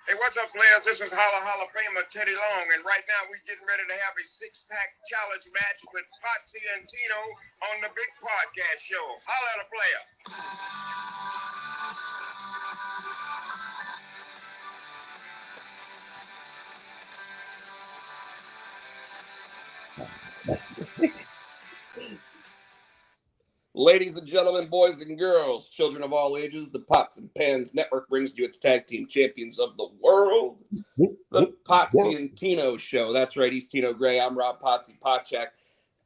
Hey, what's up, players? This is Hall of Famer Teddy Long, and right now we're getting ready to have a six-pack challenge match with Potsy and Tino on the Big Podcast Show. Holla at a player. Ladies and gentlemen, boys and girls, children of all ages, the Pots and Pans Network brings you its tag team champions of the world, the Potsy and Tino Show. That's right, he's Tino Gray, I'm Rob Potsy Potchak,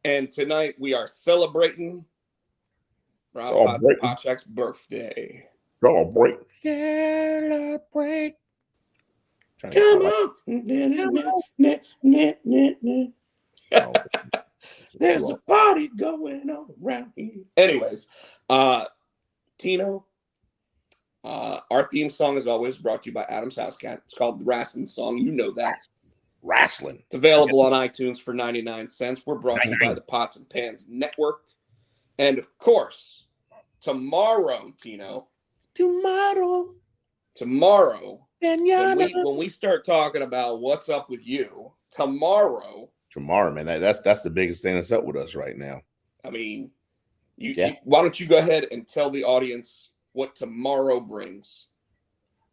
and tonight we are celebrating Rob Potsy Potchak's birthday. Celebrate. Come on. There's a party going on around here. Anyways, Tino, our theme song is always brought to you by Adam's House Cat. It's called the Wrestling Song. You know that. Wrestling. It's available on iTunes for 99 cents. We're brought to you by the Pots and Pans Network. And of course, tomorrow, Tino. Tomorrow. When we start talking about what's up with you, tomorrow, man, that's the biggest thing that's up with us right now. I mean, why don't you go ahead and tell the audience what tomorrow brings?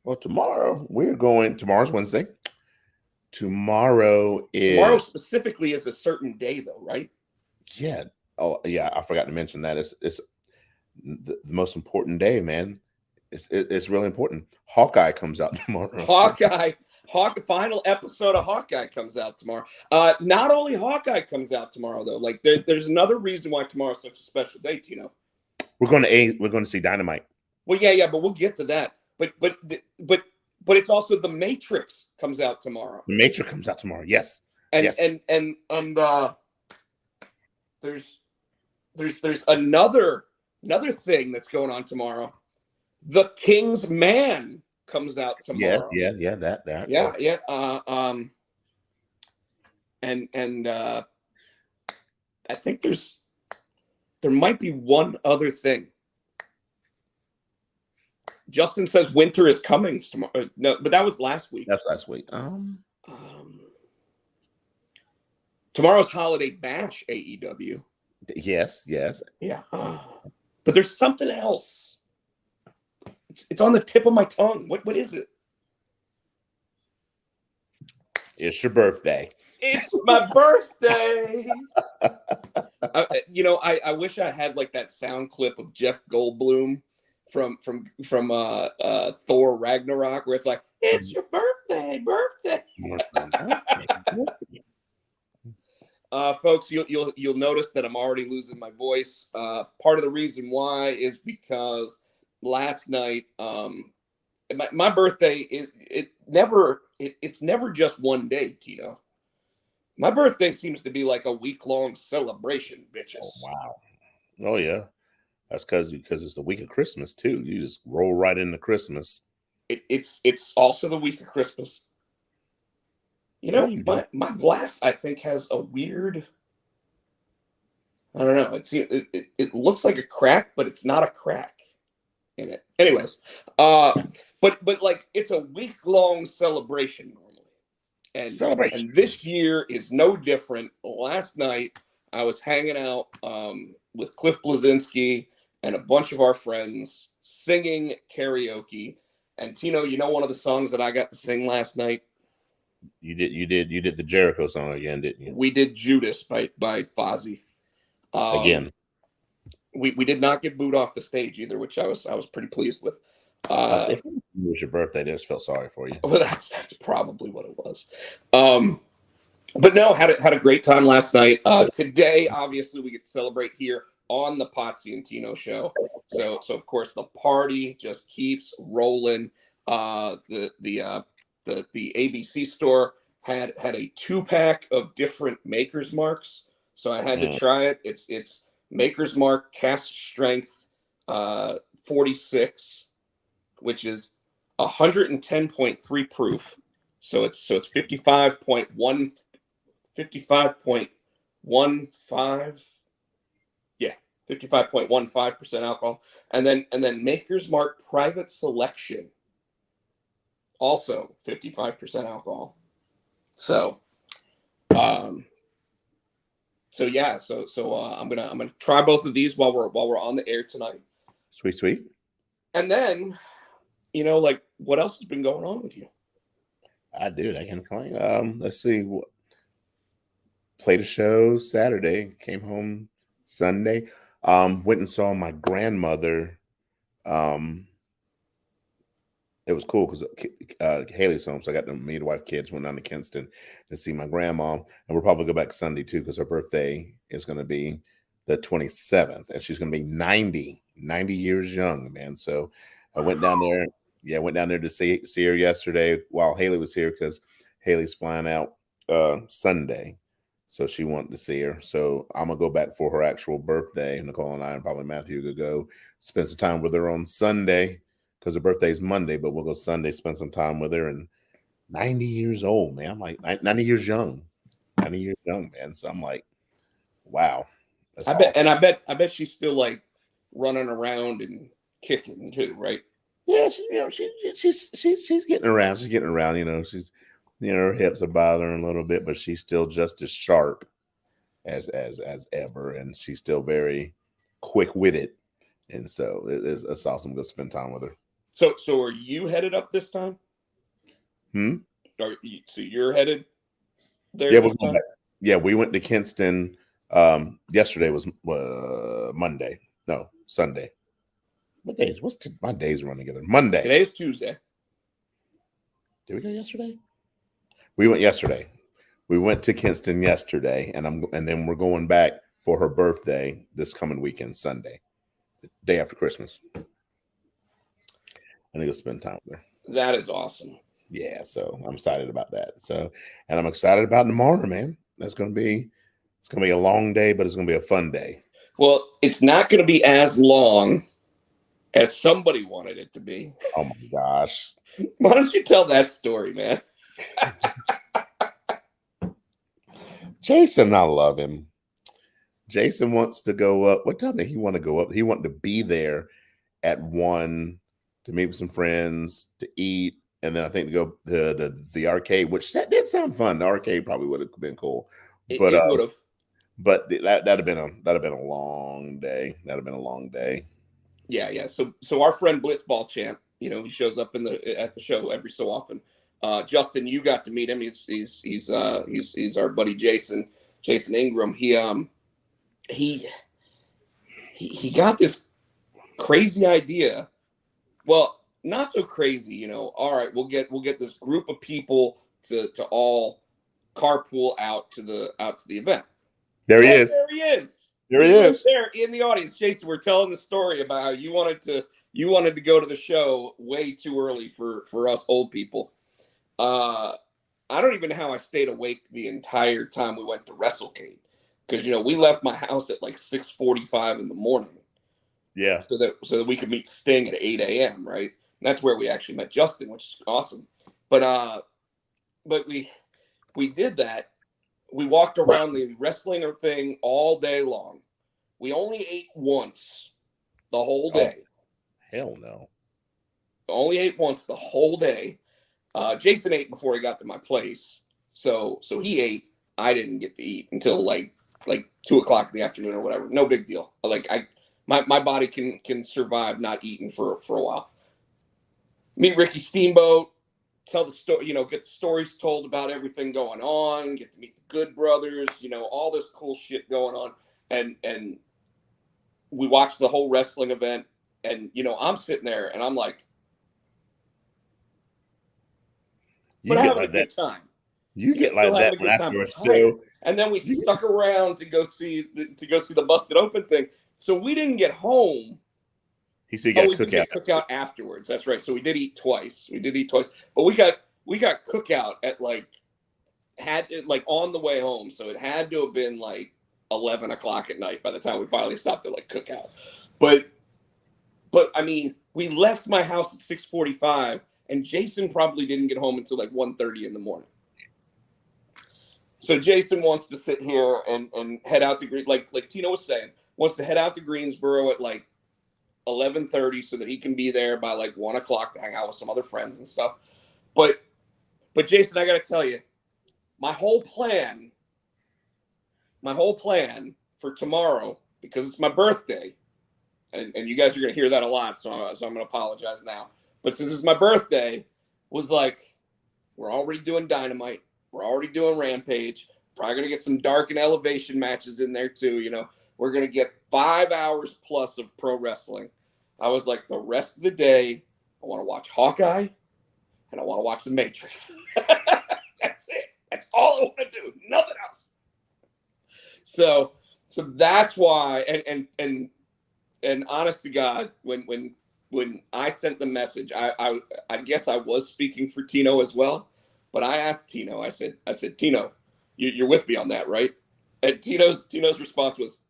Well, tomorrow's Wednesday. Tomorrow specifically is a certain day, though, right? Yeah. Oh, yeah. I forgot to mention that. It's the most important day, man. It's really important. Hawkeye comes out tomorrow. Hawkeye, final episode of Hawkeye comes out tomorrow. Not only Hawkeye comes out tomorrow, though. Like there's another reason why tomorrow's such a special day, Tino. We're going to see Dynamite. Well, yeah, but we'll get to that. But it's also The Matrix comes out tomorrow. The Matrix comes out tomorrow. Yes. And yes. and there's another thing that's going on tomorrow. The King's Man comes out tomorrow. Yeah, that. Yeah. I think there might be one other thing. Justin says winter is coming tomorrow. No, but that was last week. That's last week. Tomorrow's Holiday Bash, AEW. Yes. Yeah. But there's something else. It's on the tip of my tongue. What is it? It's your birthday. It's my birthday. I wish I had like that sound clip of Jeff Goldblum from Thor Ragnarok, where it's like, it's your birthday. Folks, you'll notice that I'm already losing my voice. Part of the reason why is because last night, my birthday, it's never just one day, Tino. My birthday seems to be like a week-long celebration, bitches. Oh, wow. Oh, yeah. That's because it's the week of Christmas, too. You just roll right into Christmas. It's also the week of Christmas. You know, my glass, I think, has a weird, I don't know. It looks like a crack, but it's not a crack in it. Anyways, but like it's a week-long celebration normally. And this year is no different. Last night, I was hanging out with Cliff Blazinski and a bunch of our friends singing karaoke. And Tino, you know one of the songs that I got to sing last night? You did the Jericho song again, didn't you? We did Judas by Fozzy. Again. We did not get booed off the stage either, which I was pretty pleased with. If it was your birthday, I just felt sorry for you. Well, that's probably what it was. But no, had a great time last night. Today, obviously, we get to celebrate here on the Potsy and Tino show. So of course the party just keeps rolling. The ABC store had a 2-pack of different Maker's Marks, so I had to try it. It's Maker's Mark Cast Strength 46, which is 110.3 proof. So it's 55.15. Yeah, 55.15% alcohol. And then Maker's Mark Private Selection, also 55% alcohol. So, so I'm gonna try both of these while we're on the air tonight. Sweet. And then, like, what else has been going on with you? I can complain. Let's see. Played a show Saturday. Came home Sunday. Went and saw my grandmother. It was cool because Haley's home, so I got to meet the wife, kids, went down to Kinston to see my grandma, and we'll probably go back Sunday too because her birthday is going to be the 27th, and she's going to be 90 years young, man. So I went down there. Yeah, I went down there to see her yesterday while Haley was here because Haley's flying out Sunday, so she wanted to see her. So I'm gonna go back for her actual birthday. Nicole and I and probably Matthew could go spend some time with her on Sunday. Because her birthday's Monday, but we'll go Sunday, spend some time with her. And 90 years old, man. I'm like 90 years young. 90 years young, man. So I'm like, wow. That's awesome. I bet she's still like running around and kicking too, right? Yeah, she's getting around. She's getting around. She's her hips are bothering a little bit, but she's still just as sharp as ever, and she's still very quick-witted. And so it's awesome to spend time with her. So are you headed up this time? So you're headed there? Yeah, we're going back. Yeah, we went to Kinston. Yesterday was Monday. No, Sunday. What days? My days run together? Monday. Today's Tuesday. Did we go yesterday? We went yesterday. We went to Kinston yesterday, and then we're going back for her birthday this coming weekend, Sunday, the day after Christmas. I need to spend time with her. That is awesome. Yeah, so I'm excited about that. So, and I'm excited about tomorrow, man. It's gonna be a long day, but it's gonna be a fun day. Well, it's not gonna be as long as somebody wanted it to be. Oh my gosh! Why don't you tell that story, man? Jason, I love him. Jason wants to go up. What time did he want to go up? He wanted to be there at 1 to meet with some friends, to eat, and then I think to go to the arcade, which that did sound fun. The arcade probably would have been cool, but it would have. But that'd have been a long day. That'd have been a long day. Yeah. So our friend Blitzball Champ, he shows up at the show every so often. Justin, you got to meet him. He's our buddy Jason Ingram. He got this crazy idea. Well, not so crazy, All right, we'll get this group of people to all carpool out to the event. There he is. There he is. There he is. There in the audience. Jason, we're telling the story about how you wanted to go to the show way too early for us old people. I don't even know how I stayed awake the entire time we went to WrestleCade, because we left my house at like 6:45 in the morning. Yeah. So that we could meet Sting at 8 a.m. Right, and that's where we actually met Justin, which is awesome. But we did that. We walked around the wrestling thing all day long. We only ate once the whole day. Oh, hell no. Only ate once the whole day. Jason ate before he got to my place, so he ate. I didn't get to eat until like 2 o'clock in the afternoon or whatever. No big deal. My body can survive not eating for a while. Meet Ricky Steamboat, tell the story, get the stories told about everything going on, get to meet the Good Brothers, all this cool shit going on. And we watched the whole wrestling event, and I'm sitting there and I'm like, but having a good time. You get like that when after a show. And then we stuck around to go see the Busted Open thing. So we didn't get home. He said you got cookout afterwards. That's right. So we did eat twice. But we got cookout at on the way home. So it had to have been like 11 o'clock at night by the time we finally stopped at cookout. But I mean, we left my house at 6:45, and Jason probably didn't get home until 1:30 in the morning. So Jason wants to sit here and head out to like Tino was saying, wants to head out to Greensboro at 11:30 so that he can be there by 1 o'clock to hang out with some other friends and stuff. But Jason, I got to tell you, my whole plan for tomorrow, because it's my birthday, and you guys are going to hear that a lot, so I'm going to apologize now. But since it's my birthday, was like, we're already doing Dynamite. We're already doing Rampage. Probably going to get some dark and elevation matches in there too. You know, we're going to get 5 hours plus of pro wrestling. I was like, the rest of the day, I want to watch Hawkeye and I want to watch The Matrix. That's it. That's all I want to do. Nothing else. So that's why, and honest to God, when I sent the message, I guess I was speaking for Tino as well, but I asked Tino, I said, Tino, you're with me on that, right? And Tino's response was,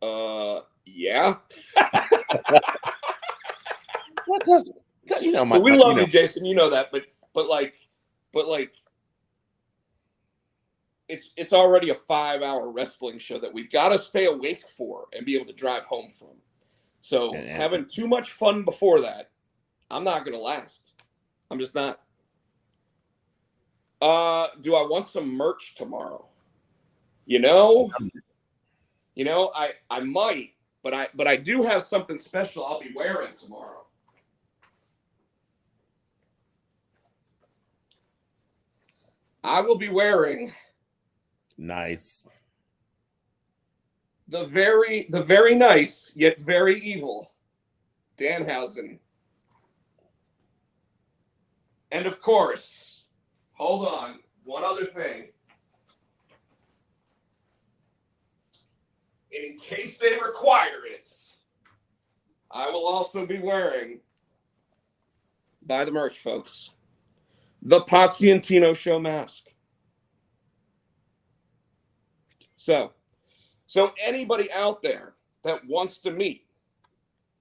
yeah. What does, you know, So we love you, Jason. You know that, but like, it's already a 5-hour wrestling show that we've got to stay awake for and be able to drive home from. So having too much fun before that, I'm not going to last. I'm just not. Do I want some merch tomorrow? You know, I might, but I do have something special I'll be wearing tomorrow. I will be wearing nice. The very nice yet very evil Danhausen. And of course, hold on, one other thing. In case they require it, I will also be wearing, buy the merch, folks, the Potsy and Tino show mask. So anybody out there that wants to meet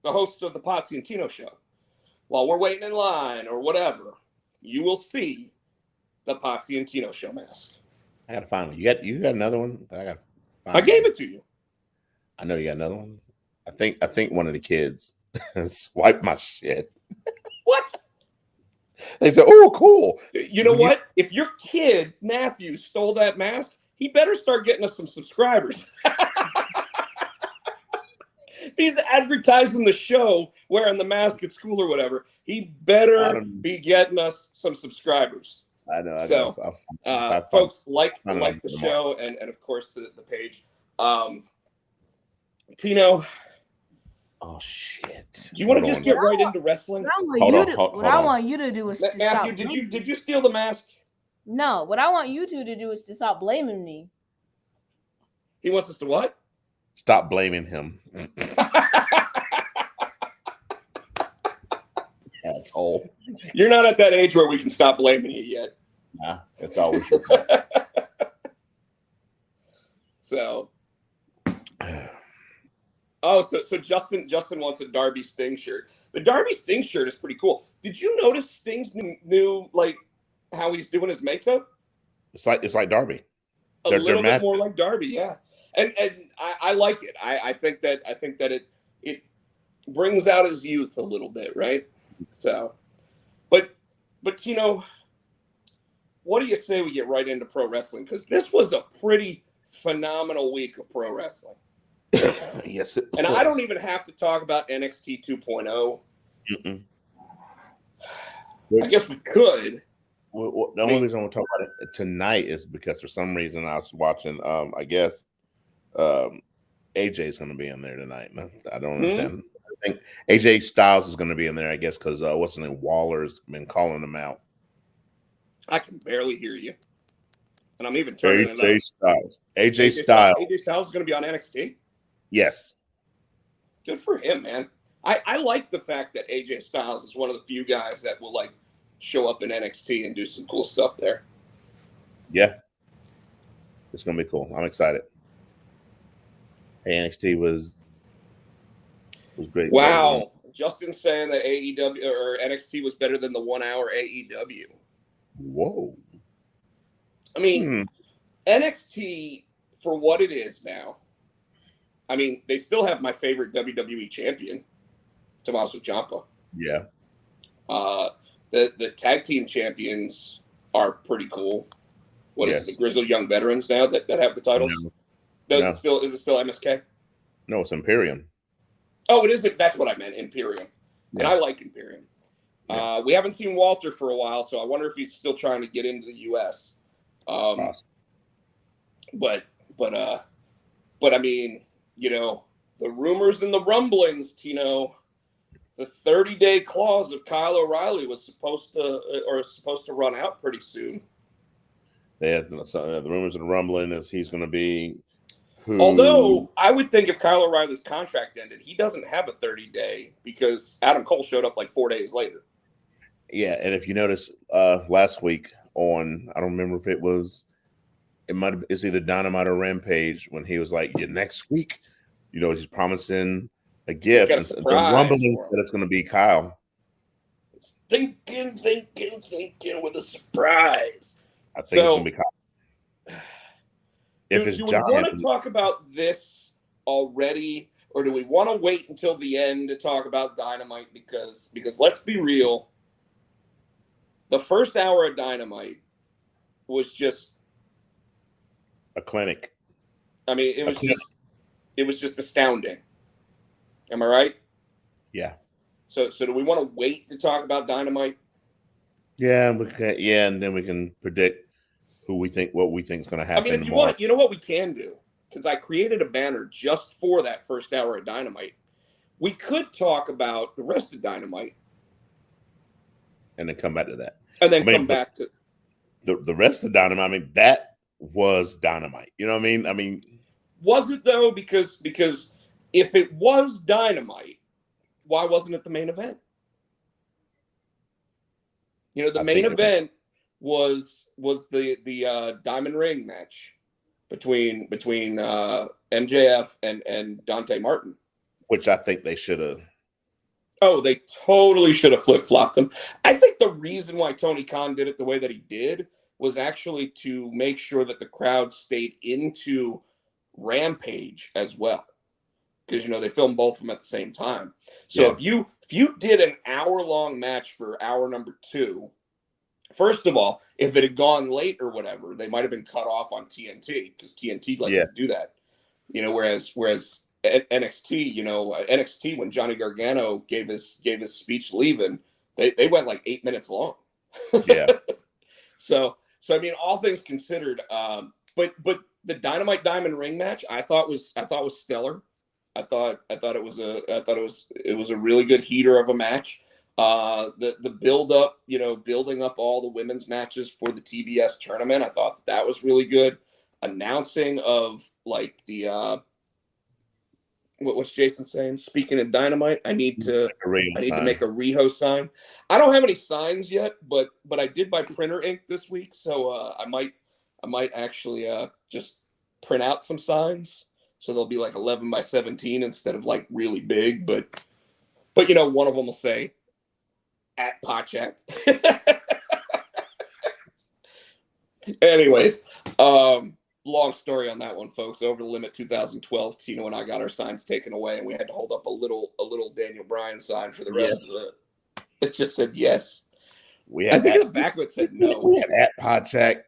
the hosts of the Potsy and Tino show while we're waiting in line or whatever, you will see the Potsy and Tino show mask. I gotta find one. You got another one? I gave it to you. I know you got another one. I think one of the kids swiped my shit. What? They said, "Oh, cool." You know what? If your kid Matthew stole that mask, he better start getting us some subscribers. If he's advertising the show wearing the mask at school or whatever, he better be getting us some subscribers. I know. So, folks, like the show and of course the page. Tino. Oh shit! Do you want to just get right into wrestling? What I want you to do is to Matthew. Did you steal the mask? No. What I want you two to do is to stop blaming me. He wants us to what? Stop blaming him. Asshole. You're not at that age where we can stop blaming you yet. Nah, it's always your fault. So. Oh, so Justin wants a Darby Sting shirt. The Darby Sting shirt is pretty cool. Did you notice Sting's new like how he's doing his makeup? It's like Darby. A little bit more like Darby, yeah. And I like it. I think that it brings out his youth a little bit, right? So, but you know, what do you say we get right into pro wrestling? Because this was a pretty phenomenal week of pro wrestling. Yes, it and was. I don't even have to talk about NXT 2.0. I guess we could. Well, the only reason I want to talk about it tonight is because for some reason I was watching. I guess AJ's going to be in there tonight. I don't understand. I think AJ Styles is going to be in there. I guess because what's his name, Waller's been calling him out. I can barely hear you, and I'm even turning it up. AJ Styles. AJ Styles is going to be on NXT. Yes. Good for him, man. I like the fact that AJ Styles is one of the few guys that will like show up in NXT and do some cool stuff there. Yeah. It's going to be cool. I'm excited. NXT was great. Wow. Justin saying that AEW or NXT was better than the 1 hour AEW. Whoa. I mean, NXT for what it is now. I mean, they still have my favorite WWE champion, Tommaso Ciampa. Yeah. The tag team champions are pretty cool. What is it, Yes. the Grizzled Young Veterans now that have the titles? No. Is it still MSK? No, it's Imperium. Oh, it is. That's what I meant, Imperium. Yeah. And I like Imperium. Yeah. We haven't seen Walter for a while, so I wonder if he's still trying to get into the U.S. But I mean, you know, the rumors and the rumblings, Tino, the 30-day clause of Kyle O'Reilly was supposed to run out pretty soon. The rumors and the rumbling is he's going to be. Although I would think if Kyle O'Reilly's contract ended, he doesn't have a 30-day because Adam Cole showed up like 4 days later. Yeah, and if you notice, last week on, I don't remember if it's either Dynamite or Rampage when he was like, "Yeah, next week," you know, he's promising a gift. And the rumbling that it's going to be Kyle. Thinking with a surprise. I think it's going to be Kyle. Do we want to talk about this already, or do we want to wait until the end to talk about Dynamite? Because let's be real, the first hour of Dynamite was just a clinic. I mean, it was just astounding. Am I right? Yeah. So do we want to wait to talk about Dynamite? Yeah, and then we can predict what we think is going to happen. I mean, if you want, you know what we can do? Because I created a banner just for that first hour of Dynamite. We could talk about the rest of Dynamite. And then come back to that. And then come back to the rest of Dynamite. I mean, that was Dynamite. You know what I mean? Was it though? Because if it was Dynamite, why wasn't it the main event? You know, the main event was the Diamond Ring match between MJF and Dante Martin, which I think they should have. Oh, they totally should have flip-flopped them. I think the reason why Tony Khan did it the way that he did was actually to make sure that the crowd stayed into Rampage as well. Because, you know, they filmed both of them at the same time. So if you did an hour-long match for hour number 2, first of all, if it had gone late or whatever, they might have been cut off on TNT because TNT likes to do that. You know, whereas NXT, you know, NXT when Johnny Gargano gave his speech leaving, they went like 8 minutes long. Yeah. So I mean, all things considered, but the Dynamite Diamond Ring match I thought was stellar. I thought it was a really good heater of a match. The build up, you know, building up all the women's matches for the TBS tournament, I thought that was really good. Announcing of like the what's Jason saying? Speaking of Dynamite, I need to make a Riho sign. I don't have any signs yet, but I did buy printer ink this week, so I might actually just print out some signs. So they'll be like 11 by 17 instead of like really big, but you know, one of them will say at Potsy. Anyways, long story on that one, folks. Over the Limit 2012, Tino and I got our signs taken away, and we had to hold up a little Daniel Bryan sign for the rest of it. It just said yes. I think the back of it said no. We had at Potsy,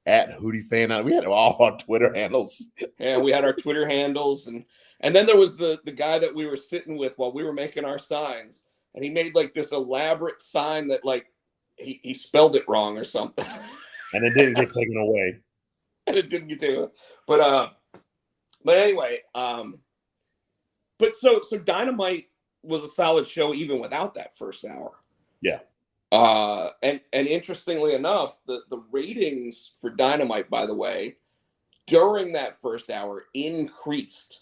at Hootie Fan. We had all our Twitter handles. Yeah, we had our Twitter handles, and then there was the guy that we were sitting with while we were making our signs, and he made like this elaborate sign that like he spelled it wrong or something. And it didn't get taken away. And it didn't get taken away. But anyway, but so Dynamite was a solid show even without that first hour. Yeah. And interestingly enough, the ratings for Dynamite, by the way, during that first hour increased.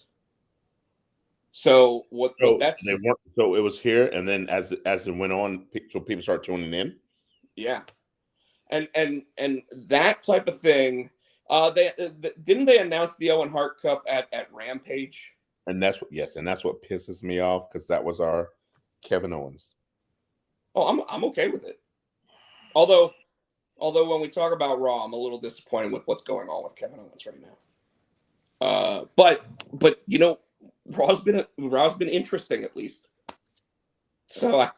So so it was here, and then as it went on, so people start tuning in. Yeah, and that type of thing. Didn't they announce the Owen Hart Cup at Rampage? And that's what pisses me off because that was our Kevin Owens. Oh, I'm okay with it. Although when we talk about Raw, I'm a little disappointed with what's going on with Kevin Owens right now. But you know, Raw's been interesting at least. So I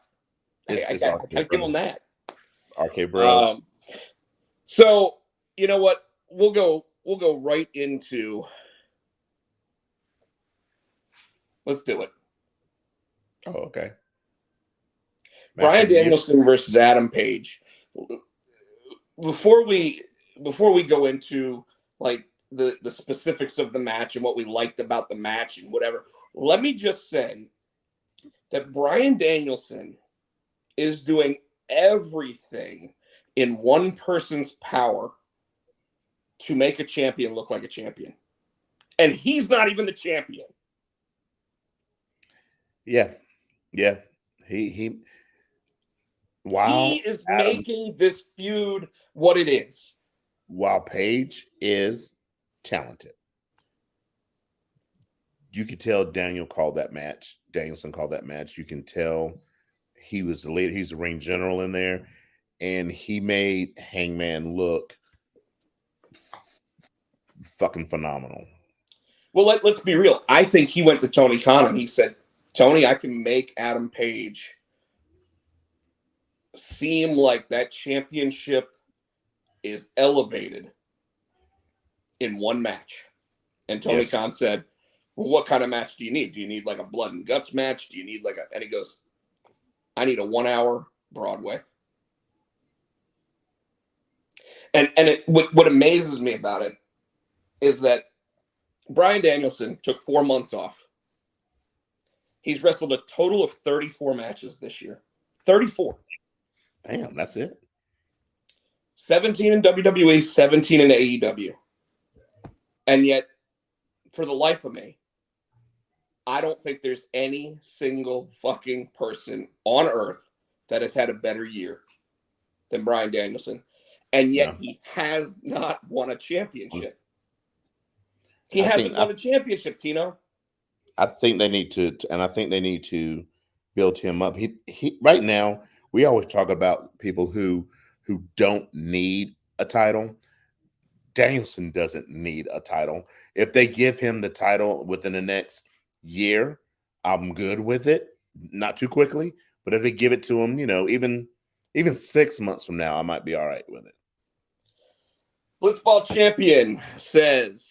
gotta give him that. It's RK Bro. So, you know what? We'll go right into. Let's do it. Oh, okay. Bryan Danielson versus Adam Page. Before we go into like the specifics of the match and what we liked about the match and whatever, let me just say that Bryan Danielson is doing everything in one person's power to make a champion look like a champion. And he's not even the champion. Yeah. He is making this feud what it is. While Page is talented, you could tell Danielson called that match. You can tell he was the leader. He's the ring general in there, and he made Hangman look fucking phenomenal. Well, let's be real. I think he went to Tony Khan and he said, Tony, I can make Adam Page seem like that championship is elevated in one match. And Tony Khan said, well, what kind of match do you need? Do you need like a blood and guts match? Do you need like a... And he goes, I need a 1 hour Broadway. And what amazes me about it is that Bryan Danielson took 4 months off. He's wrestled a total of 34 matches this year. 34. Damn, that's it. 17 in WWE, 17 in AEW. And yet, for the life of me, I don't think there's any single fucking person on earth that has had a better year than Bryan Danielson. And yet he has not won a championship. He hasn't won a championship, Tino. I think they need to build him up. He right now, we always talk about people who don't need a title. Danielson doesn't need a title. If they give him the title within the next year, I'm good with it. Not too quickly, but if they give it to him, even 6 months from now, I might be all right with it. Blitzball Champion says,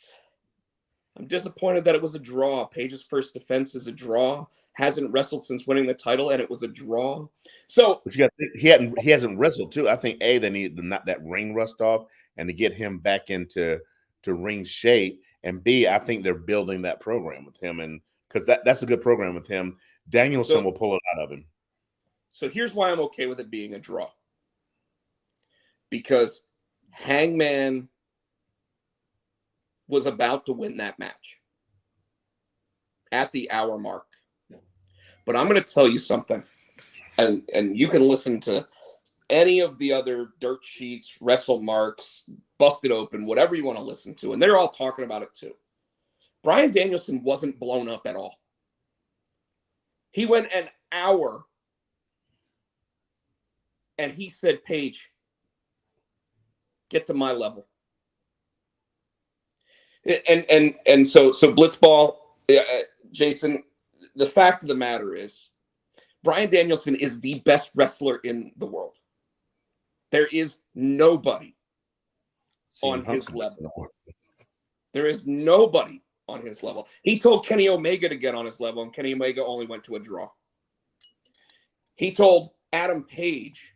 I'm disappointed that it was a draw. Page's first defense is a draw. Hasn't wrestled since winning the title, and it was a draw. So, but he hasn't wrestled too. I think they need to knock that ring rust off and to get him back into ring shape. And B, I think they're building that program with him, and because that's a good program with him. Danielson will pull it out of him. So here's why I'm okay with it being a draw. Because Hangman was about to win that match at the hour mark. But I'm going to tell you something, and you can listen to any of the other dirt sheets, wrestle marks, busted open, whatever you want to listen to, and they're all talking about it too. Bryan Danielson wasn't blown up at all. He went an hour, and he said, Paige, get to my level. And so Blitzball, Jason, the fact of the matter is, Bryan Danielson is the best wrestler in the world. There is nobody on his level. There is nobody on his level. He told Kenny Omega to get on his level, and Kenny Omega only went to a draw. He told Adam Page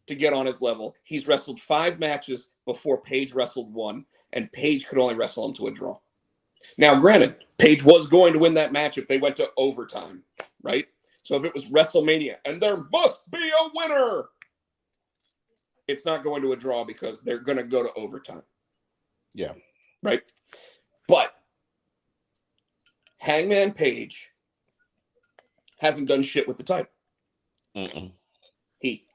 to get on his level. He's wrestled 5 matches before Page wrestled 1, and Page could only wrestle him to a draw. Now, granted, Page was going to win that match if they went to overtime, right? So if it was WrestleMania, and there must be a winner, it's not going to a draw because they're going to go to overtime. Yeah. Right? But Hangman Page hasn't done shit with the title. He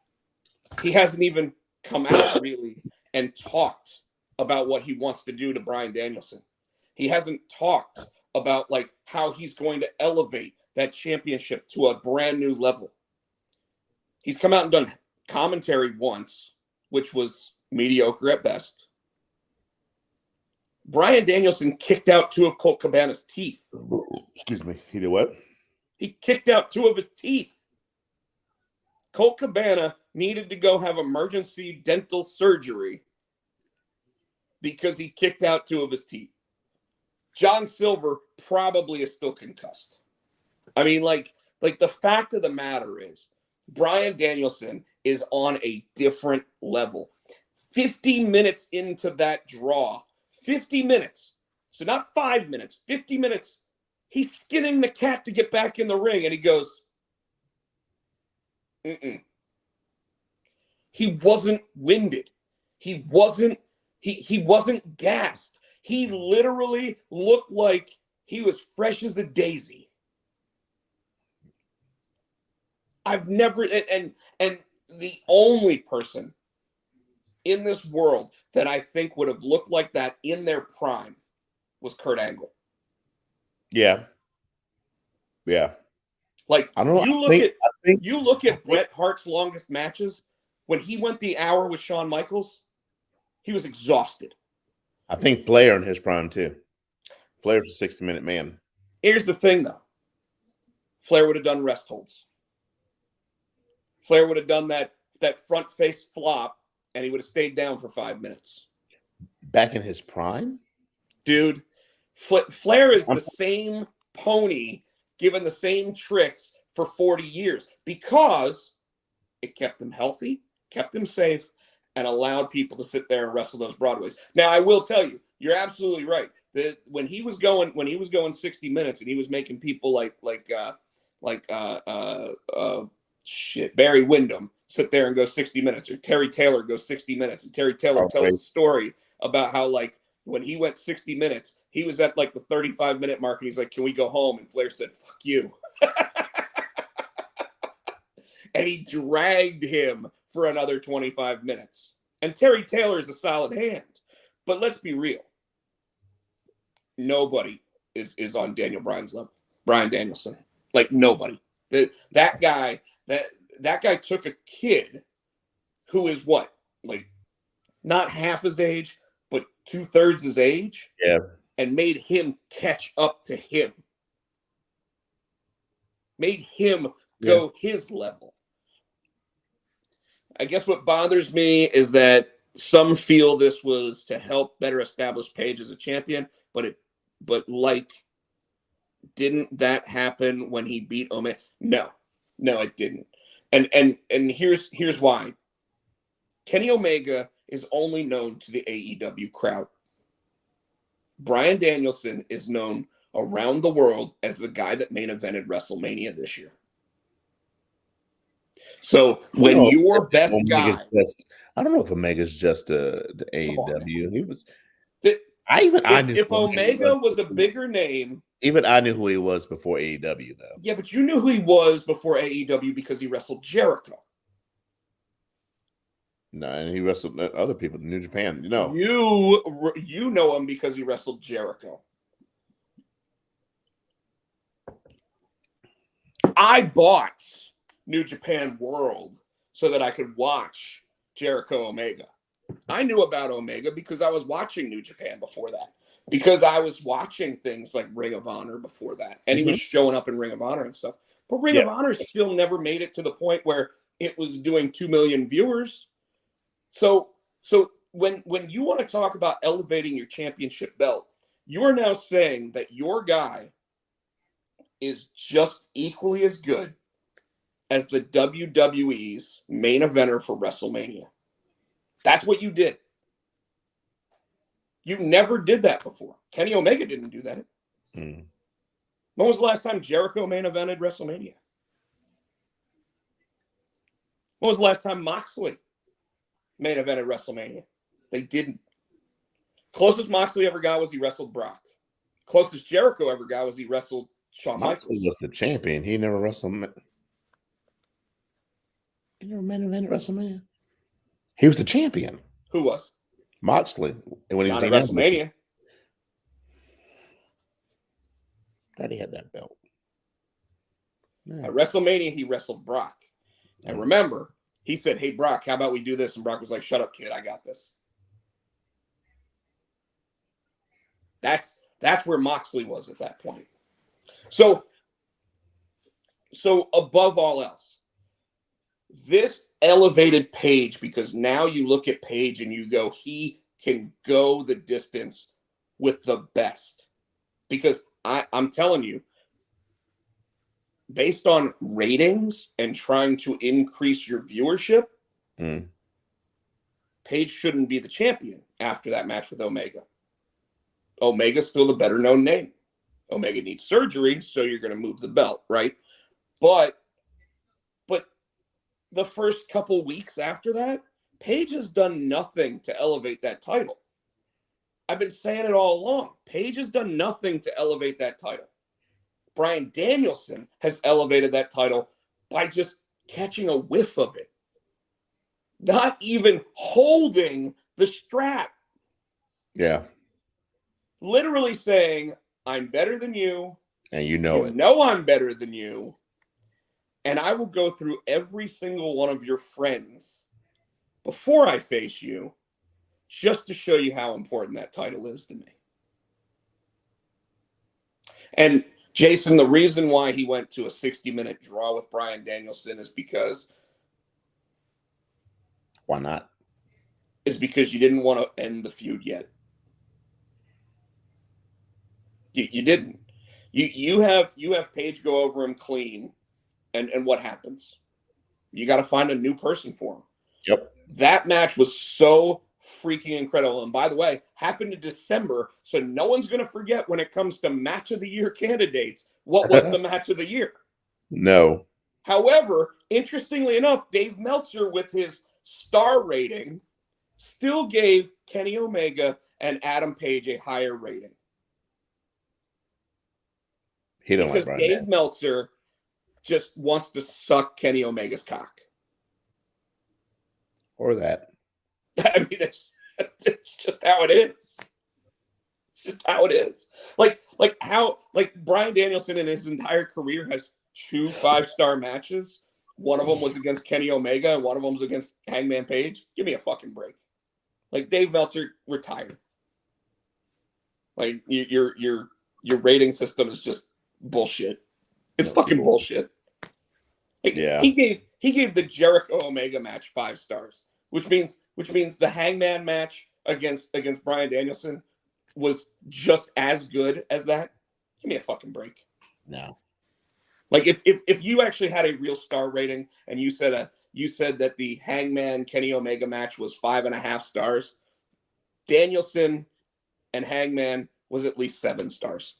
hasn't even come out really and talked about what he wants to do to Bryan Danielson. He hasn't talked about like how he's going to elevate that championship to a brand new level. He's come out and done commentary once, which was mediocre at best. Bryan Danielson kicked out 2 of Colt Cabana's teeth. Excuse me. He did what? He kicked out 2 of his teeth. Colt Cabana needed to go have emergency dental surgery because he kicked out 2 of his teeth. John Silver probably is still concussed. I mean, like the fact of the matter is, Bryan Danielson is on a different level. 50 minutes into that draw, 50 minutes, so not 5 minutes, 50 minutes, he's skinning the cat to get back in the ring, and he goes, He wasn't winded. He wasn't gassed. He literally looked like he was fresh as a daisy. I've never, and the only person in this world that I think would have looked like that in their prime was Kurt Angle. Yeah. Yeah. Like, I don't know. You look at Bret Hart's longest matches. When he went the hour with Shawn Michaels, he was exhausted. I think Flair in his prime too. Flair's a 60-minute man. Here's the thing, though. Flair would have done rest holds. Flair would have done that front face flop, and he would have stayed down for 5 minutes. Back in his prime? Dude, Flair is the same pony given the same tricks for 40 years because it kept him healthy, kept him safe, and allowed people to sit there and wrestle those Broadways. Now, I will tell you, you're absolutely right. That when he was going 60 minutes and he was making people Barry Windham sit there and go 60 minutes, or Terry Taylor goes 60 minutes, and Terry Taylor tells a story about how, like, when he went 60 minutes, he was at like the 35-minute mark, and he's like, "Can we go home?" And Flair said, "Fuck you." And he dragged him for another 25 minutes. And Terry Taylor is a solid hand. But let's be real. Nobody is on Daniel Bryan's level. Bryan Danielson. Like, nobody. That guy took a kid who is what? Like, not half his age, but 2/3 his age. Yeah. And made him catch up to him. Made him go his level. I guess what bothers me is that some feel this was to help better establish Paige as a champion, but didn't that happen when he beat Omega? No, it didn't. And here's why. Kenny Omega is only known to the AEW crowd. Bryan Danielson is known around the world as the guy that main evented WrestleMania this year. So when your best guy, I don't know if Omega's just the AEW. He was. If Omega was a bigger name, even I knew who he was before AEW, though. Yeah, but you knew who he was before AEW because he wrestled Jericho. No, and he wrestled other people in New Japan. You know, you know him because he wrestled Jericho. I bought New Japan World so that I could watch Jericho Omega. I knew about Omega because I was watching New Japan before that. Because I was watching things like Ring of Honor before that. And he was showing up in Ring of Honor and stuff. But Ring of Honor still never made it to the point where it was doing 2 million viewers. So when you want to talk about elevating your championship belt, you are now saying that your guy is just equally as good as the WWE's main eventer for WrestleMania. That's what you did. You never did that before. Kenny Omega didn't do that. When was the last time Jericho main evented WrestleMania? When was the last time Moxley main evented WrestleMania? They didn't. Closest Moxley ever got was he wrestled Brock. Closest Jericho ever got was he wrestled Shawn Michaels. Moxley was the champion. He never wrestled. He never main evented WrestleMania. He was the champion. Who was? Moxley. And when he was at WrestleMania. That he had that belt. Man. At WrestleMania, he wrestled Brock. And remember, he said, "Hey, Brock, how about we do this?" And Brock was like, "Shut up, kid. I got this." That's where Moxley was at that point. So above all else, this elevated Paige, because now you look at Paige and you go, he can go the distance with the best. Because I'm telling you, based on ratings and trying to increase your viewership, Paige shouldn't be the champion after that match with Omega. Omega's still the better known name. Omega needs surgery, so you're going to move the belt, right? But the first couple weeks after that, Paige has done nothing to elevate that title. I've been saying it all along. Paige has done nothing to elevate that title. Bryan Danielson has elevated that title by just catching a whiff of it. Not even holding the strap. Yeah. Literally saying, I'm better than you. And you know it. You know I'm better than you. And I will go through every single one of your friends before I face you, just to show you how important that title is to me. And Jason, the reason why he went to a 60-minute draw with Bryan Danielson is because... Why not? Is because you didn't want to end the feud yet. You didn't. You have Paige go over him clean, and what happens? You got to find a new person for him. Yep. That match was so freaking incredible. And by the way, happened in December, so no one's going to forget when it comes to match of the year candidates, what was the match of the year? No. However, interestingly enough, Dave Meltzer, with his star rating, still gave Kenny Omega and Adam Page a higher rating. He don't because like Bryan Dave Meltzer just wants to suck Kenny Omega's cock. Or that. I mean, it's just how it is. It's just how it is. Like Bryan Danielson in his entire career has 2 5-star matches. One of them was against Kenny Omega, and one of them was against Hangman Page. Give me a fucking break. Like, Dave Meltzer retired. Like, your rating system is just bullshit. It's fucking bullshit. Yeah. He gave the Jericho Omega match 5 stars, which means the Hangman match against Bryan Danielson was just as good as that. Give me a fucking break. No. Like, if you actually had a real star rating and you said that the Hangman Kenny Omega match was 5.5 stars, Danielson and Hangman was at least 7 stars.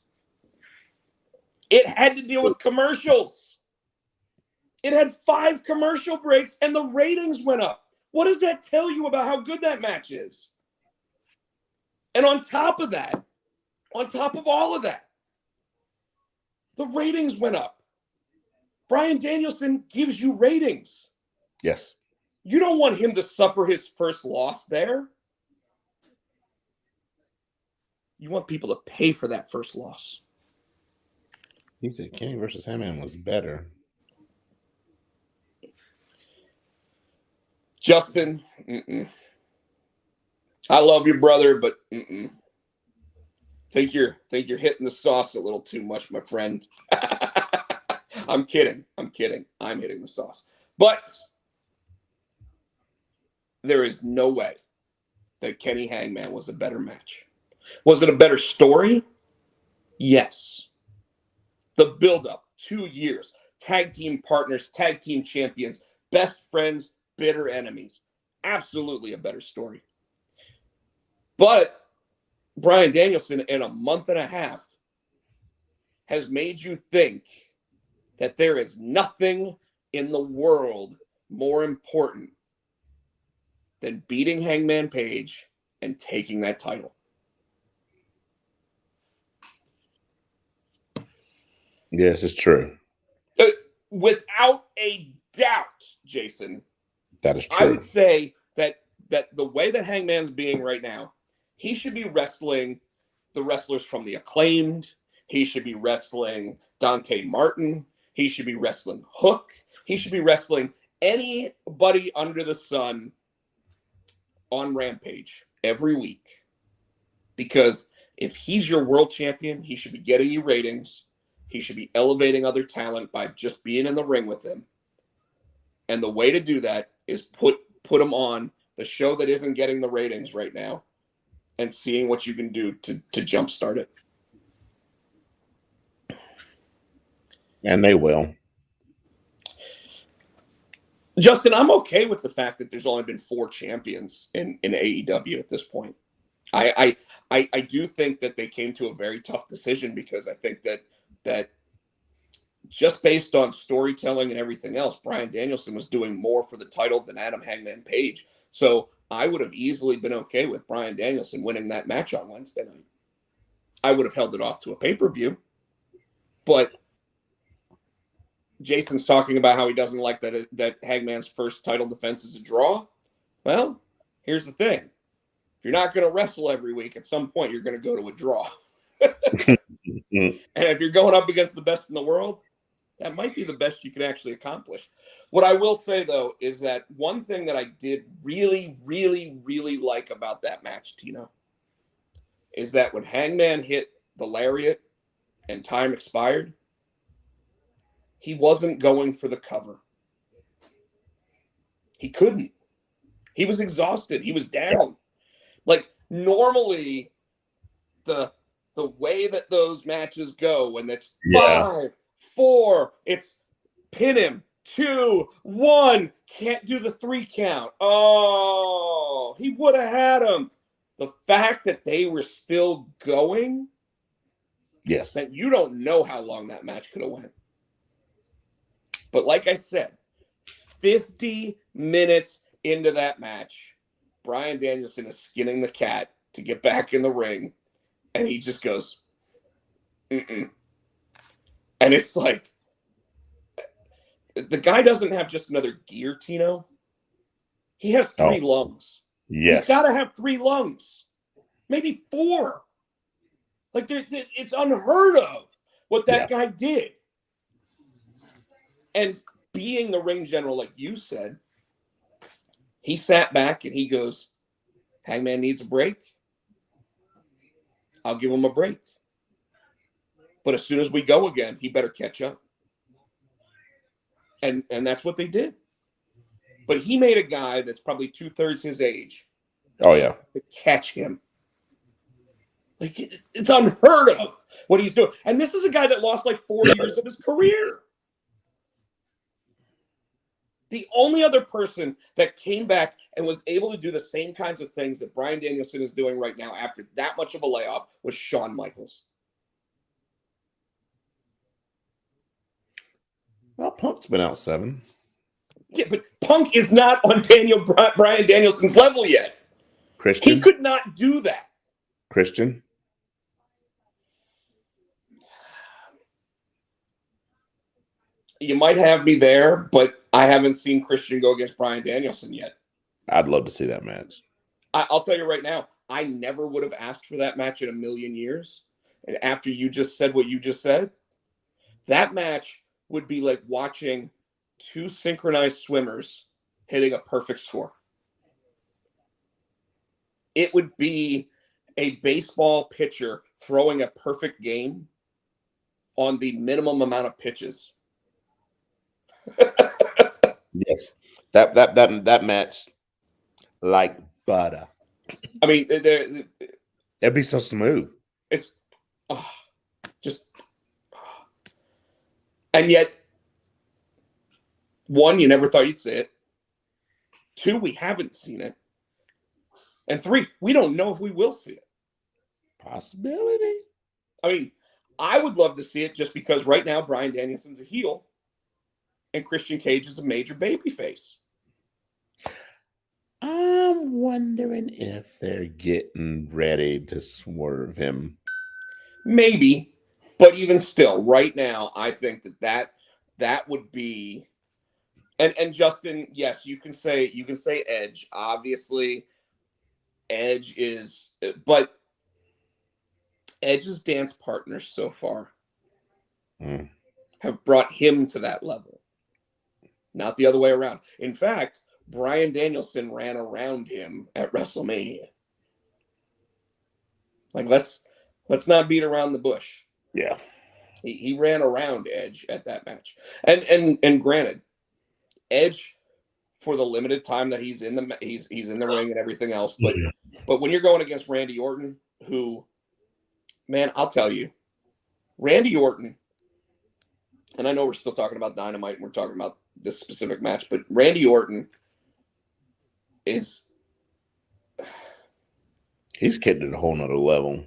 It had to deal with commercials. It had 5 commercial breaks and the ratings went up. What does that tell you about how good that match is? And on top of all of that, the ratings went up. Bryan Danielson gives you ratings. Yes. You don't want him to suffer his first loss there. You want people to pay for that first loss. He said Kenny versus Hangman was better. Justin, I love you, brother, but think you're hitting the sauce a little too much, my friend. I'm kidding. I'm hitting the sauce. But there is no way that Kenny Hangman was a better match. Was it a better story? Yes. The build-up, 2 years, tag team partners, tag team champions, best friends, bitter enemies. Absolutely a better story. But Bryan Danielson, in a month and a half, has made you think that there is nothing in the world more important than beating Hangman Page and taking that title. Yes, it's true. Without a doubt, Jason. That is true. I would say that the way that Hangman's being right now, he should be wrestling the wrestlers from the Acclaimed. He should be wrestling Dante Martin. He should be wrestling Hook. He should be wrestling anybody under the sun on Rampage every week. Because if he's your world champion, he should be getting you ratings. He should be elevating other talent by just being in the ring with him. And the way to do that is put him on the show that isn't getting the ratings right now and seeing what you can do to jumpstart it. And they will. Justin, I'm okay with the fact that there's only been 4 champions in AEW at this point. I do think that they came to a very tough decision, because I think that just based on storytelling and everything else, Bryan Danielson was doing more for the title than Adam Hangman Page. So I would have easily been okay with Bryan Danielson winning that match on Wednesday night. I would have held it off to a pay-per-view. But Jason's talking about how he doesn't like that Hangman's first title defense is a draw. Well, here's the thing. If you're not going to wrestle every week, at some point you're going to go to a draw. And if you're going up against the best in the world, that might be the best you can actually accomplish. What I will say, though, is that one thing that I did really, really, really like about that match, Tino, is that when Hangman hit the lariat and time expired, he wasn't going for the cover. He couldn't. He was exhausted. He was down. Like, normally, the way that those matches go, when it's 5, 4, it's pin him, 2, 1, can't do the 3 count. Oh, he would have had him. The fact that they were still going, yes, that you don't know how long that match could have went. But like I said, 50 minutes into that match, Bryan Danielson is skinning the cat to get back in the ring, and he just goes, mm-mm. And it's like, the guy doesn't have just another gear, Tino. He has 3 lungs. Yes. He's got to have 3 lungs. Maybe 4. Like, it's unheard of what that guy did. And being the ring general, like you said, he sat back and he goes, Hangman needs a break. I'll give him a break. But as soon as we go again, he better catch up. And that's what they did. But he made a guy that's probably 2/3 his age. Oh, yeah. To catch him. Like, it's unheard of what he's doing. And this is a guy that lost like 4 years of his career. The only other person that came back and was able to do the same kinds of things that Bryan Danielson is doing right now after that much of a layoff was Shawn Michaels. Well, Punk's been out 7. Yeah, but Punk is not on Bryan Danielson's level yet. Christian? He could not do that. Christian? You might have me there, but I haven't seen Christian go against Bryan Danielson yet. I'd love to see that match. I'll tell you right now, I never would have asked for that match in a million years. And after you just said what you just said, that match would be like watching 2 synchronized swimmers hitting a perfect score. It would be a baseball pitcher throwing a perfect game on the minimum amount of pitches. Yes, that match, like butter. I mean, It'd be so smooth. It's and yet, 1, you never thought you'd see it. 2, we haven't seen it. And 3, we don't know if we will see it. Possibility. I mean, I would love to see it just because right now Bryan Danielson's a heel and Christian Cage is a major babyface. I'm wondering if they're getting ready to swerve him. Maybe, but even still, right now, I think that would be. And Justin, yes, you can say Edge. Obviously, Edge is, but Edge's dance partners so far have brought him to that level, not the other way around. In fact, Bryan Danielson ran around him at WrestleMania. Like, let's not beat around the bush. Yeah, he ran around Edge at that match, and granted, Edge for the limited time that he's in the ring and everything else. But when you're going against Randy Orton, who, man, I'll tell you, Randy Orton, and I know we're still talking about Dynamite and we're talking about this specific match, but Randy Orton is... He's getting at a whole nother level.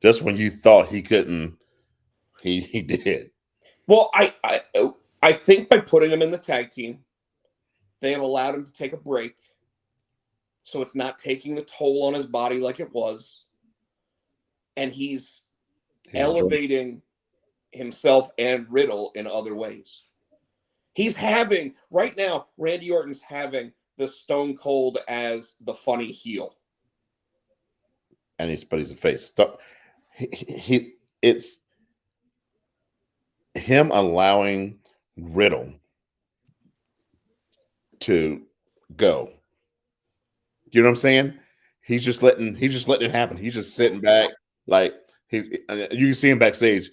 Just when you thought he couldn't, he did. Well, I think by putting him in the tag team, they have allowed him to take a break, so it's not taking the toll on his body like it was, and he's elevating himself and Riddle in other ways. He's having, right now, Randy Orton's having the Stone Cold as the funny heel. And he's a face. It's him allowing Riddle to go. You know what I'm saying? He's just letting it happen. He's just sitting back, like you can see him backstage.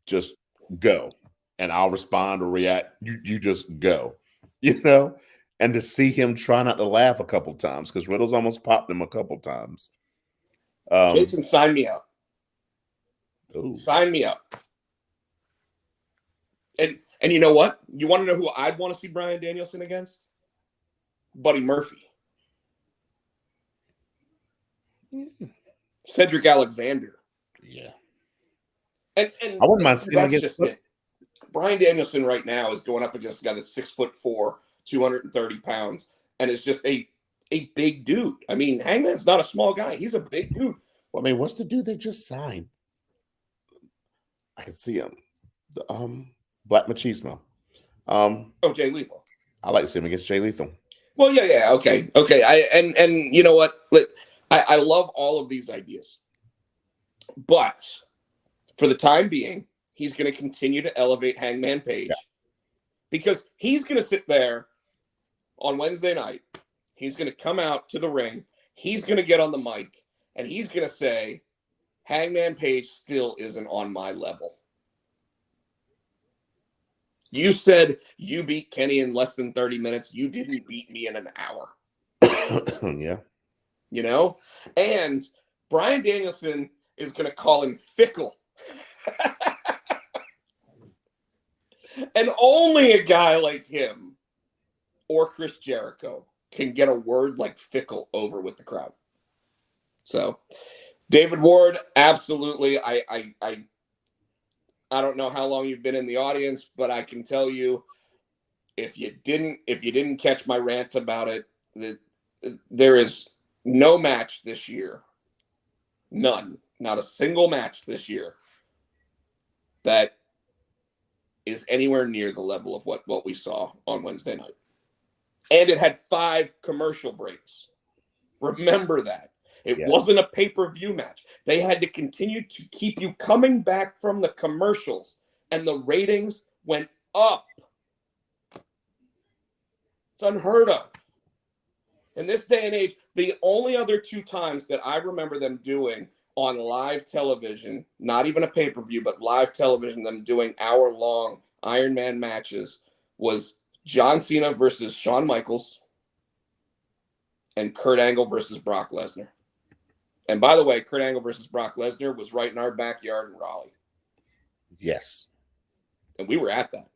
Just go, and I'll respond or react. You just go, you know. And to see him try not to laugh a couple times, because Riddle's almost popped him a couple times. Jason, sign me up. Ooh. Sign me up. And you know what? You want to know who I'd want to see Bryan Danielson against? Buddy Murphy. Cedric Alexander. Yeah. And I wouldn't mind seeing him against it. Bryan Danielson right now is going up against a guy that's 6'4", 230 pounds, and is just a big dude. I mean, Hangman's not a small guy. He's a big dude. Well, I mean, what's the dude they just signed? I can see him. The Black Machismo. Jay Lethal. I like to see him against Jay Lethal. Well, yeah, okay. And you know what? I love all of these ideas, but for the time being, he's going to continue to elevate Hangman Page, because he's going to sit there on Wednesday night. He's going to come out to the ring. He's going to get on the mic, and he's going to say, Hangman Page still isn't on my level. You said you beat Kenny in less than 30 minutes. You didn't beat me in an hour. Yeah. You know? And Bryan Danielson is going to call him fickle. And only a guy like him or Chris Jericho can get a word like fickle over with the crowd. So, David Ward, absolutely. I don't know how long you've been in the audience, but I can tell you, if you didn't catch my rant about it, there is no match this year, none, not a single match this year that is anywhere near the level of what we saw on Wednesday night. And it had 5 commercial breaks. Remember that. It wasn't a pay-per-view match. They had to continue to keep you coming back from the commercials, and the ratings went up. It's unheard of. In this day and age, the only other 2 times that I remember them doing on live television, not even a pay-per-view, but live television, them doing hour-long Iron Man matches, was John Cena versus Shawn Michaels and Kurt Angle versus Brock Lesnar. And by the way, Kurt Angle versus Brock Lesnar was right in our backyard in Raleigh. Yes. And we were at that.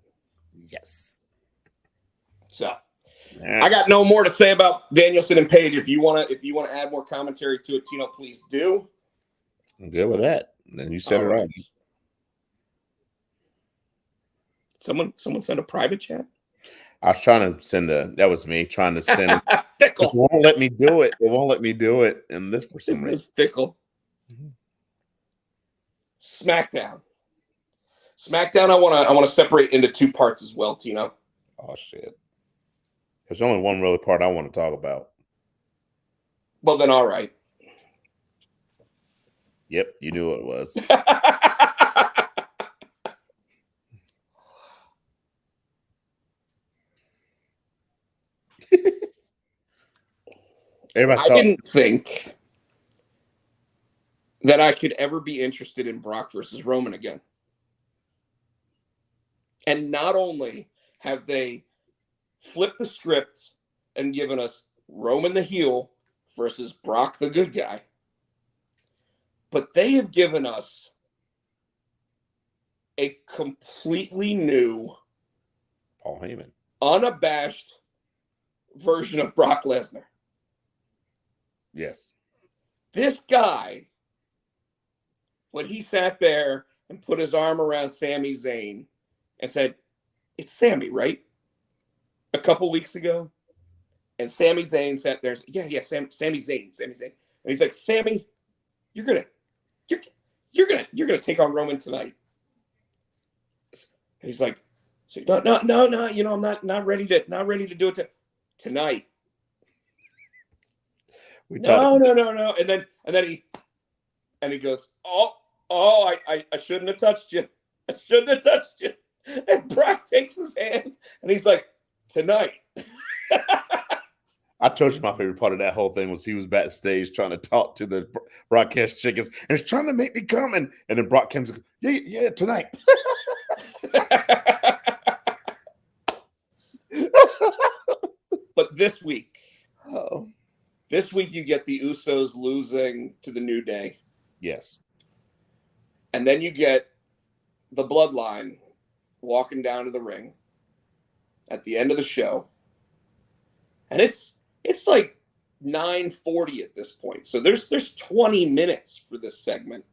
Yes. So I got no more to say about Danielson and Page. If you want to add more commentary to it, Tino, please do. I'm good with that. Then you said it right. Someone sent a private chat. I was trying to send that was me trying to send it. Fickle. It won't let me do it. It won't let me do it. And this for some reason. Fickle. SmackDown. I want to separate into 2 parts as well, Tino. Oh shit. There's only one really part I want to talk about. Well then, all right. Yep, you knew what it was. I didn't think that I could ever be interested in Brock versus Roman again. And not only have they flipped the script and given us Roman the heel versus Brock the good guy. But they have given us a completely new, Paul Heyman, unabashed version of Brock Lesnar. yes. This guy, when he sat there and put his arm around Sami Zayn and said, "It's Sami, right?" A couple weeks ago. And Sami Zayn sat there and said, yeah, Sami Zayn. And he's like, "Sami, you're gonna take on Roman tonight." And he's like, no, I'm not ready to do it tonight. No. And then he goes, I shouldn't have touched you. And Brock takes his hand and he's like, "Tonight." I told you my favorite part of that whole thing was he was backstage trying to talk to the broadcast chickens and he's trying to make me come. And then Brock comes and goes, yeah, tonight. But this week you get the Usos losing to the New Day. Yes. And then you get the Bloodline walking down to the ring at the end of the show. And it's like 9:40 at this point. So there's 20 minutes for this segment.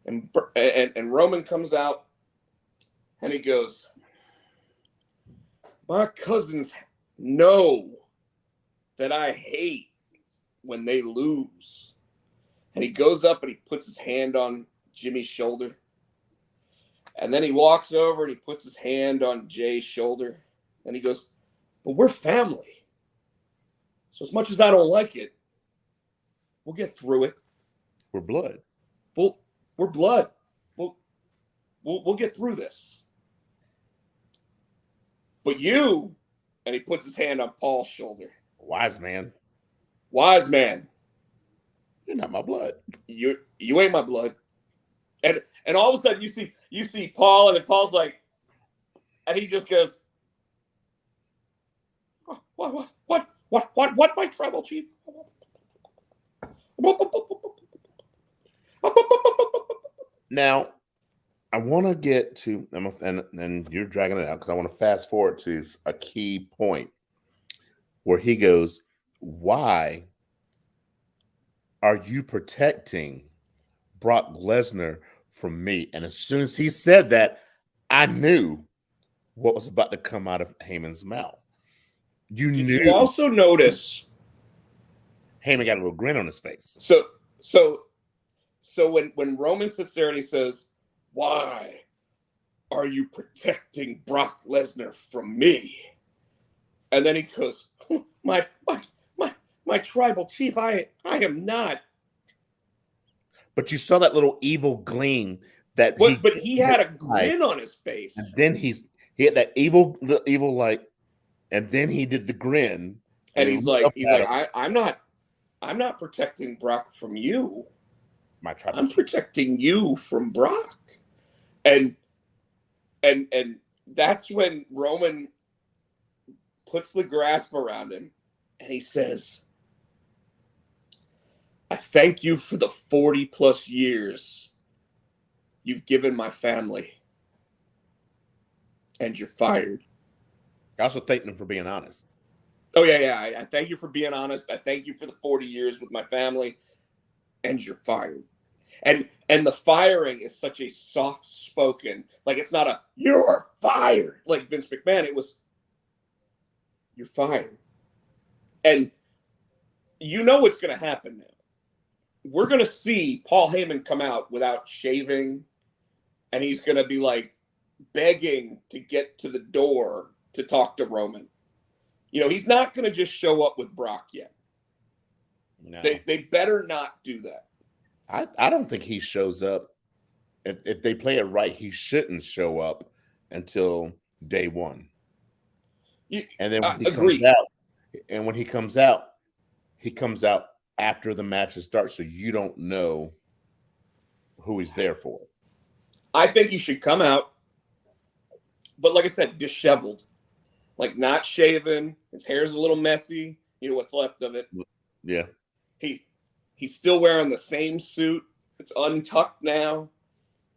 And Roman comes out and he goes, "My cousins know that I hate when they lose." And he goes up and he puts his hand on Jimmy's shoulder. And then he walks over and he puts his hand on Jay's shoulder. And he goes, "But we're family. So as much as I don't like it, we'll get through it. We're blood. We're blood. We'll get through this. But you," and he puts his hand on Paul's shoulder. Wise man. You're not my blood. You ain't my blood. And all of a sudden you see Paul, and Paul's like, and he just goes, What, my tribal chief? Now, I want to get to, and you're dragging it out because I want to fast forward to a key point where he goes, "Why are you protecting Brock Lesnar from me?" And as soon as he said that, I knew what was about to come out of Heyman's mouth. You knew. You also notice Heyman got a little grin on his face. So when Roman sits there and he says, "Why are you protecting Brock Lesnar from me?" And then he goes, my tribal chief, I am not. But you saw that little evil gleam that he had a grin on his face. And then he had that evil light, and then he did the grin. And he's like, I'm not protecting Brock from you. I'm protecting you from Brock. And that's when Roman puts the grasp around him and he says, "I thank you for the 40 plus years you've given my family. And you're fired." I also thank him for being honest. Oh, yeah. I thank you for being honest. I thank you for the 40 years with my family. And you're fired. And the firing is such a soft-spoken, like it's not a, "You're fired," like Vince McMahon. It was, "You're fired." And you know what's going to happen now. We're going to see Paul Heyman come out without shaving, and he's going to be like begging to get to the door to talk to Roman. You know, he's not going to just show up with Brock yet. No. They better not do that. I don't think he shows up. If they play it right, he shouldn't show up until day one. And then when he comes out, when he comes out after the matches start, so you don't know who he's there for. I think he should come out, but like I said, disheveled. like not shaven. His hair's a little messy. You know what's left of it. Yeah. He's still wearing the same suit. It's untucked now.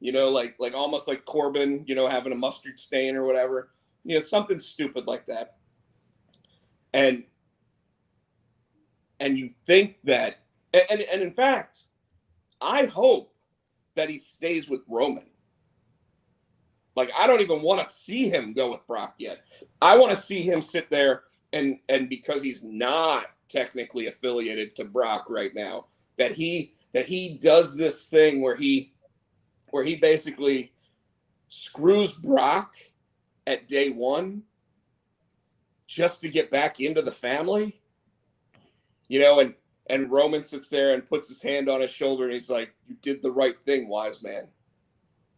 You know, like almost like Corbin, you know, having a mustard stain or whatever. You know, something stupid like that. And you think that, and in fact, I hope that he stays with Roman. Like, I don't even want to see him go with Brock yet. I want to see him sit there and because he's not technically affiliated to Brock right now, that he does this thing where he basically screws Brock at day one just to get back into the family. You know, and Roman sits there and puts his hand on his shoulder and he's like, "You did the right thing, wise man.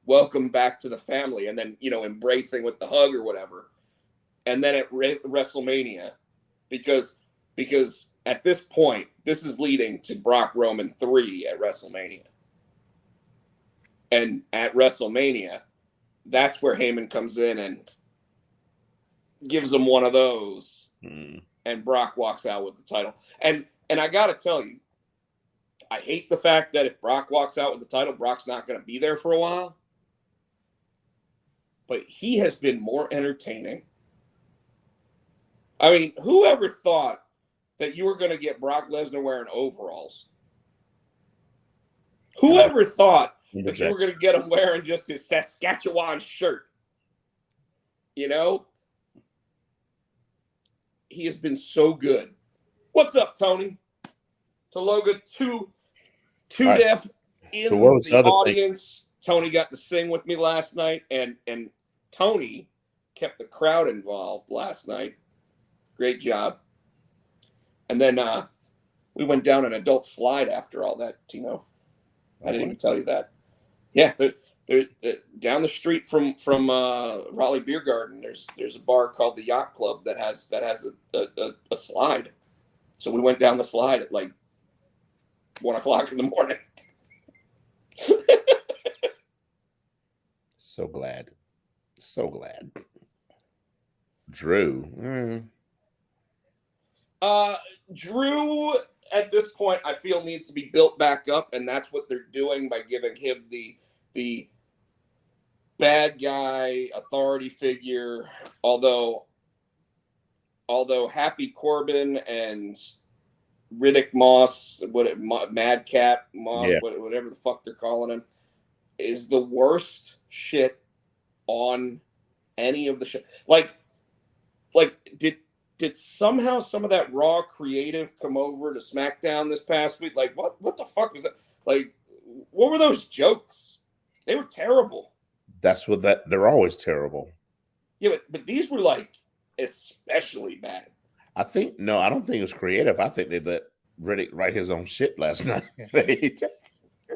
Welcome back to the family." And then, you know, embracing with the hug or whatever. And then at WrestleMania, because at this point, this is leading to Brock Roman 3 at WrestleMania. And at WrestleMania, that's where Heyman comes in and gives him one of those. And Brock walks out with the title. And I got to tell you, I hate the fact that if Brock walks out with the title, Brock's not going to be there for a while. But he has been more entertaining. I mean, whoever thought that you were going to get Brock Lesnar wearing overalls? Whoever thought that you were going to get him wearing just his Saskatchewan shirt? You know? He has been so good. What's up, Tony? Taloga, two right. deaf in So what was the the other audience. Thing? Tony got to sing with me last night, and Tony kept the crowd involved last night. Great job. And then we went down an adult slide after all that, Tino. I didn't even tell you that. Yeah, they're down the street from Raleigh Beer Garden. There's a bar called the Yacht Club that has a slide. So we went down the slide at like 1 o'clock in the morning. So glad. Drew. Drew, at this point, I feel needs to be built back up, and that's what they're doing by giving him the bad guy authority figure. Although Happy Corbin and Riddick Moss, Madcap Moss, Yeah. whatever the fuck they're calling him, is the worst shit on any of the shit. Like did somehow some of that Raw creative come over to SmackDown this past week? Like, what the fuck was that? Like, what were those jokes? They were terrible. They're always terrible. Yeah, but these were like especially bad. I don't think it was creative. I think they let Riddick write his own shit last night.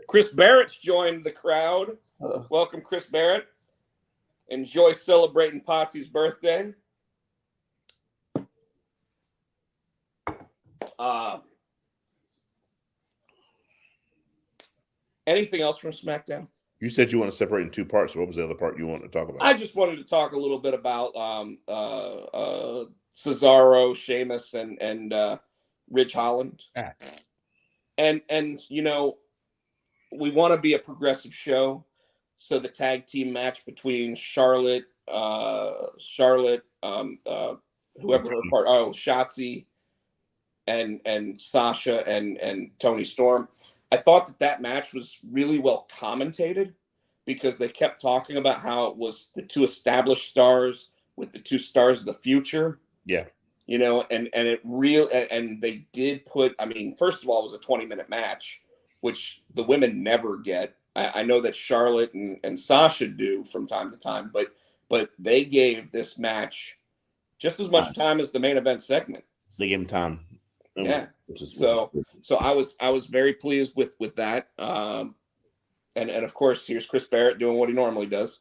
Chris Barrett's joined the crowd. Welcome, Chris Barrett. Enjoy celebrating Potsy's birthday. Anything else from SmackDown? You said you want to separate in two parts. So what was the other part you wanted to talk about? I just wanted to talk a little bit about Cesaro, Sheamus, and Ridge Holland. And you know, we want to be a progressive show, so the tag team match between Charlotte, whoever her part, Shotzi, and Sasha and Toni Storm. I thought that match was really well commentated because they kept talking about how it was the two established stars with the two stars of the future. Yeah. You know, and they did put, I mean, first of all, it was a 20-minute match, which the women never get. I know that Charlotte and Sasha do from time to time, but they gave this match just as much time as the main event segment. They gave him time. Yeah. So I was very pleased with that. And of course, here's Chris Barrett doing what he normally does.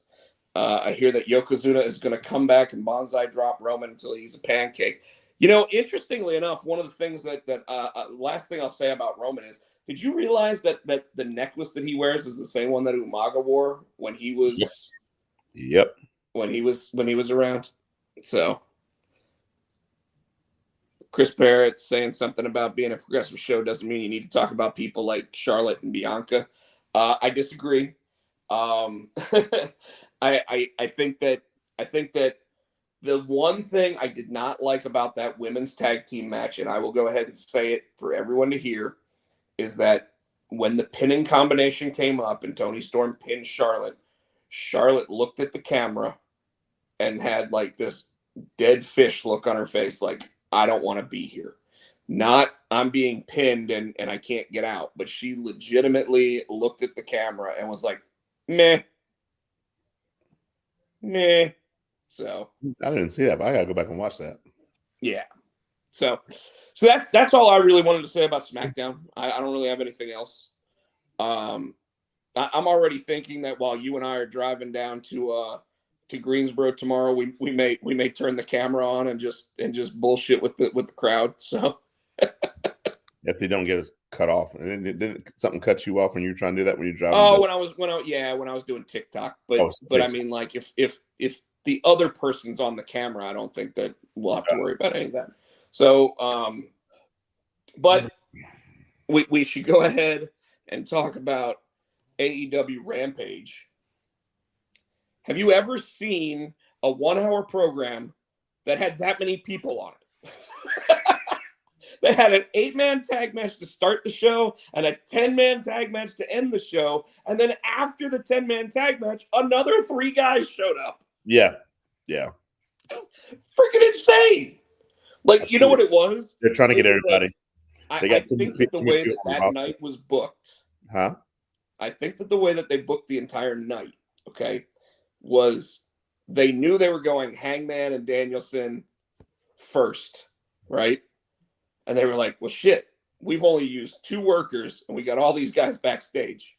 I hear that Yokozuna is going to come back and bonsai drop Roman until he's a pancake. You know, interestingly enough, one of the things that last thing I'll say about Roman is, did you realize that the necklace that he wears is the same one that Umaga wore when he was Yep. when he was around? So Chris Barrett saying something about being a progressive show doesn't mean you need to talk about people like Charlotte and Bianca. I disagree. I think that the one thing I did not like about that women's tag team match, and I will go ahead and say it for everyone to hear, is that when the pinning combination came up and Toni Storm pinned Charlotte, Charlotte looked at the camera and had like this dead fish look on her face, like, I don't want to be here. Not I'm being pinned and I can't get out, but she legitimately looked at the camera and was like, meh. So I didn't see that, but I gotta go back and watch that. yeah. So that's all I really wanted to say about SmackDown. I don't really have anything else. I'm already thinking that while you and I are driving down to Greensboro tomorrow, we may turn the camera on and just bullshit with the crowd. So if they don't get us cut off, and didn't something cut you off when you were trying to do that when you driving? Oh, when I was doing TikTok, but I mean, like if the other person's on the camera, I don't think that we'll have to worry about any of that. So, but we should go ahead and talk about AEW Rampage. Have you ever seen a 1-hour program that had that many people on it? They had an 8-man tag match to start the show and a 10-man tag match to end the show. And then after the 10-man tag match, another 3 guys showed up. Yeah. Freaking insane. Like, you know what it was? They're trying to get everybody. I think that the way that night was booked. Huh? I think that the way that they booked the entire night, okay, was they knew they were going Hangman and Danielson first, right? And they were like, well, shit, we've only used 2 workers and we got all these guys backstage.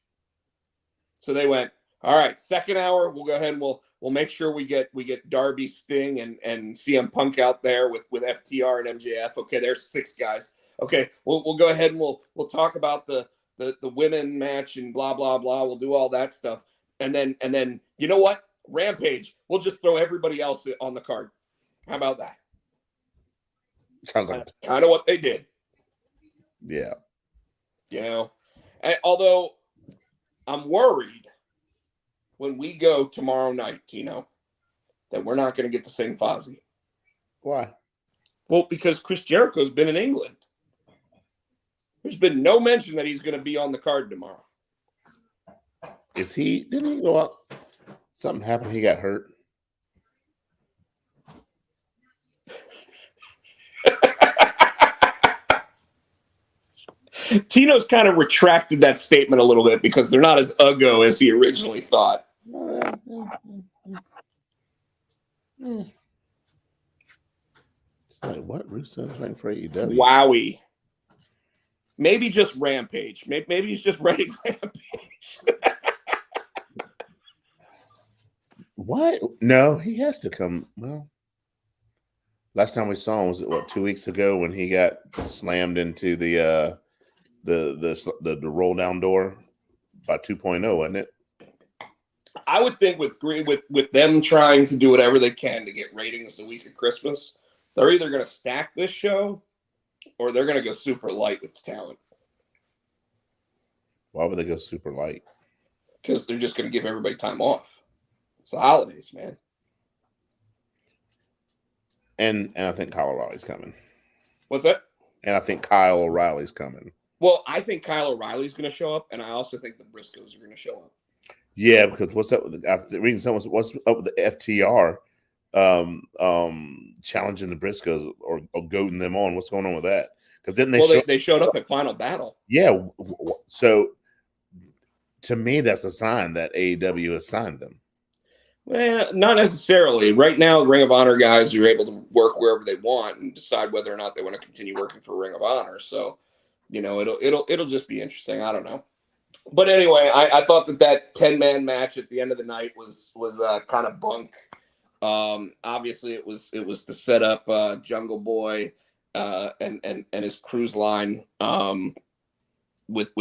So they went, all right, second hour, we'll go ahead and we'll make sure we get Darby, Sting, and CM Punk out there with FTR and MJF. Okay, there's 6 guys. Okay, we'll go ahead and we'll talk about the women match and blah blah blah. We'll do all that stuff. And then you know what? Rampage. We'll just throw everybody else on the card. How about that? Sounds like that's kind of what they did. Yeah. You know, although I'm worried when we go tomorrow night, Tino, that we're not going to get the same Fozzy. Why? Well, because Chris Jericho's been in England. There's been no mention that he's going to be on the card tomorrow. Didn't he go up? Something happened. He got hurt. Tino's kind of retracted that statement a little bit because they're not as uggo as he originally thought. Like, what? Russo's waiting for AEW. Wowie. Maybe just Rampage. Maybe he's just writing Rampage. What? No, he has to come. Well, last time we saw him was 2 weeks ago when he got slammed into the roll down door by 2.0, wasn't it? I would think with them trying to do whatever they can to get ratings the week of Christmas, they're either going to stack this show or they're going to go super light with talent. Why would they go super light? Because they're just going to give everybody time off. It's the holidays, man. And I think Kyle O'Reilly's coming. What's that? And I think Kyle O'Reilly's coming. Well, I think Kyle O'Reilly's going to show up, and I also think the Briscoes are going to show up. Yeah, because what's up with reading someone? What's up with the FTR challenging the Briscoes or goading them on? What's going on with that? Because then they showed up at Final Battle. Yeah, so to me, that's a sign that AEW has signed them. Well, not necessarily. Right now, Ring of Honor guys are able to work wherever they want and decide whether or not they want to continue working for Ring of Honor. So, you know, it'll just be interesting. I don't know. But anyway, I thought that 10-man match at the end of the night was kind of bunk. Obviously, it was to set up Jungle Boy and his cruise line with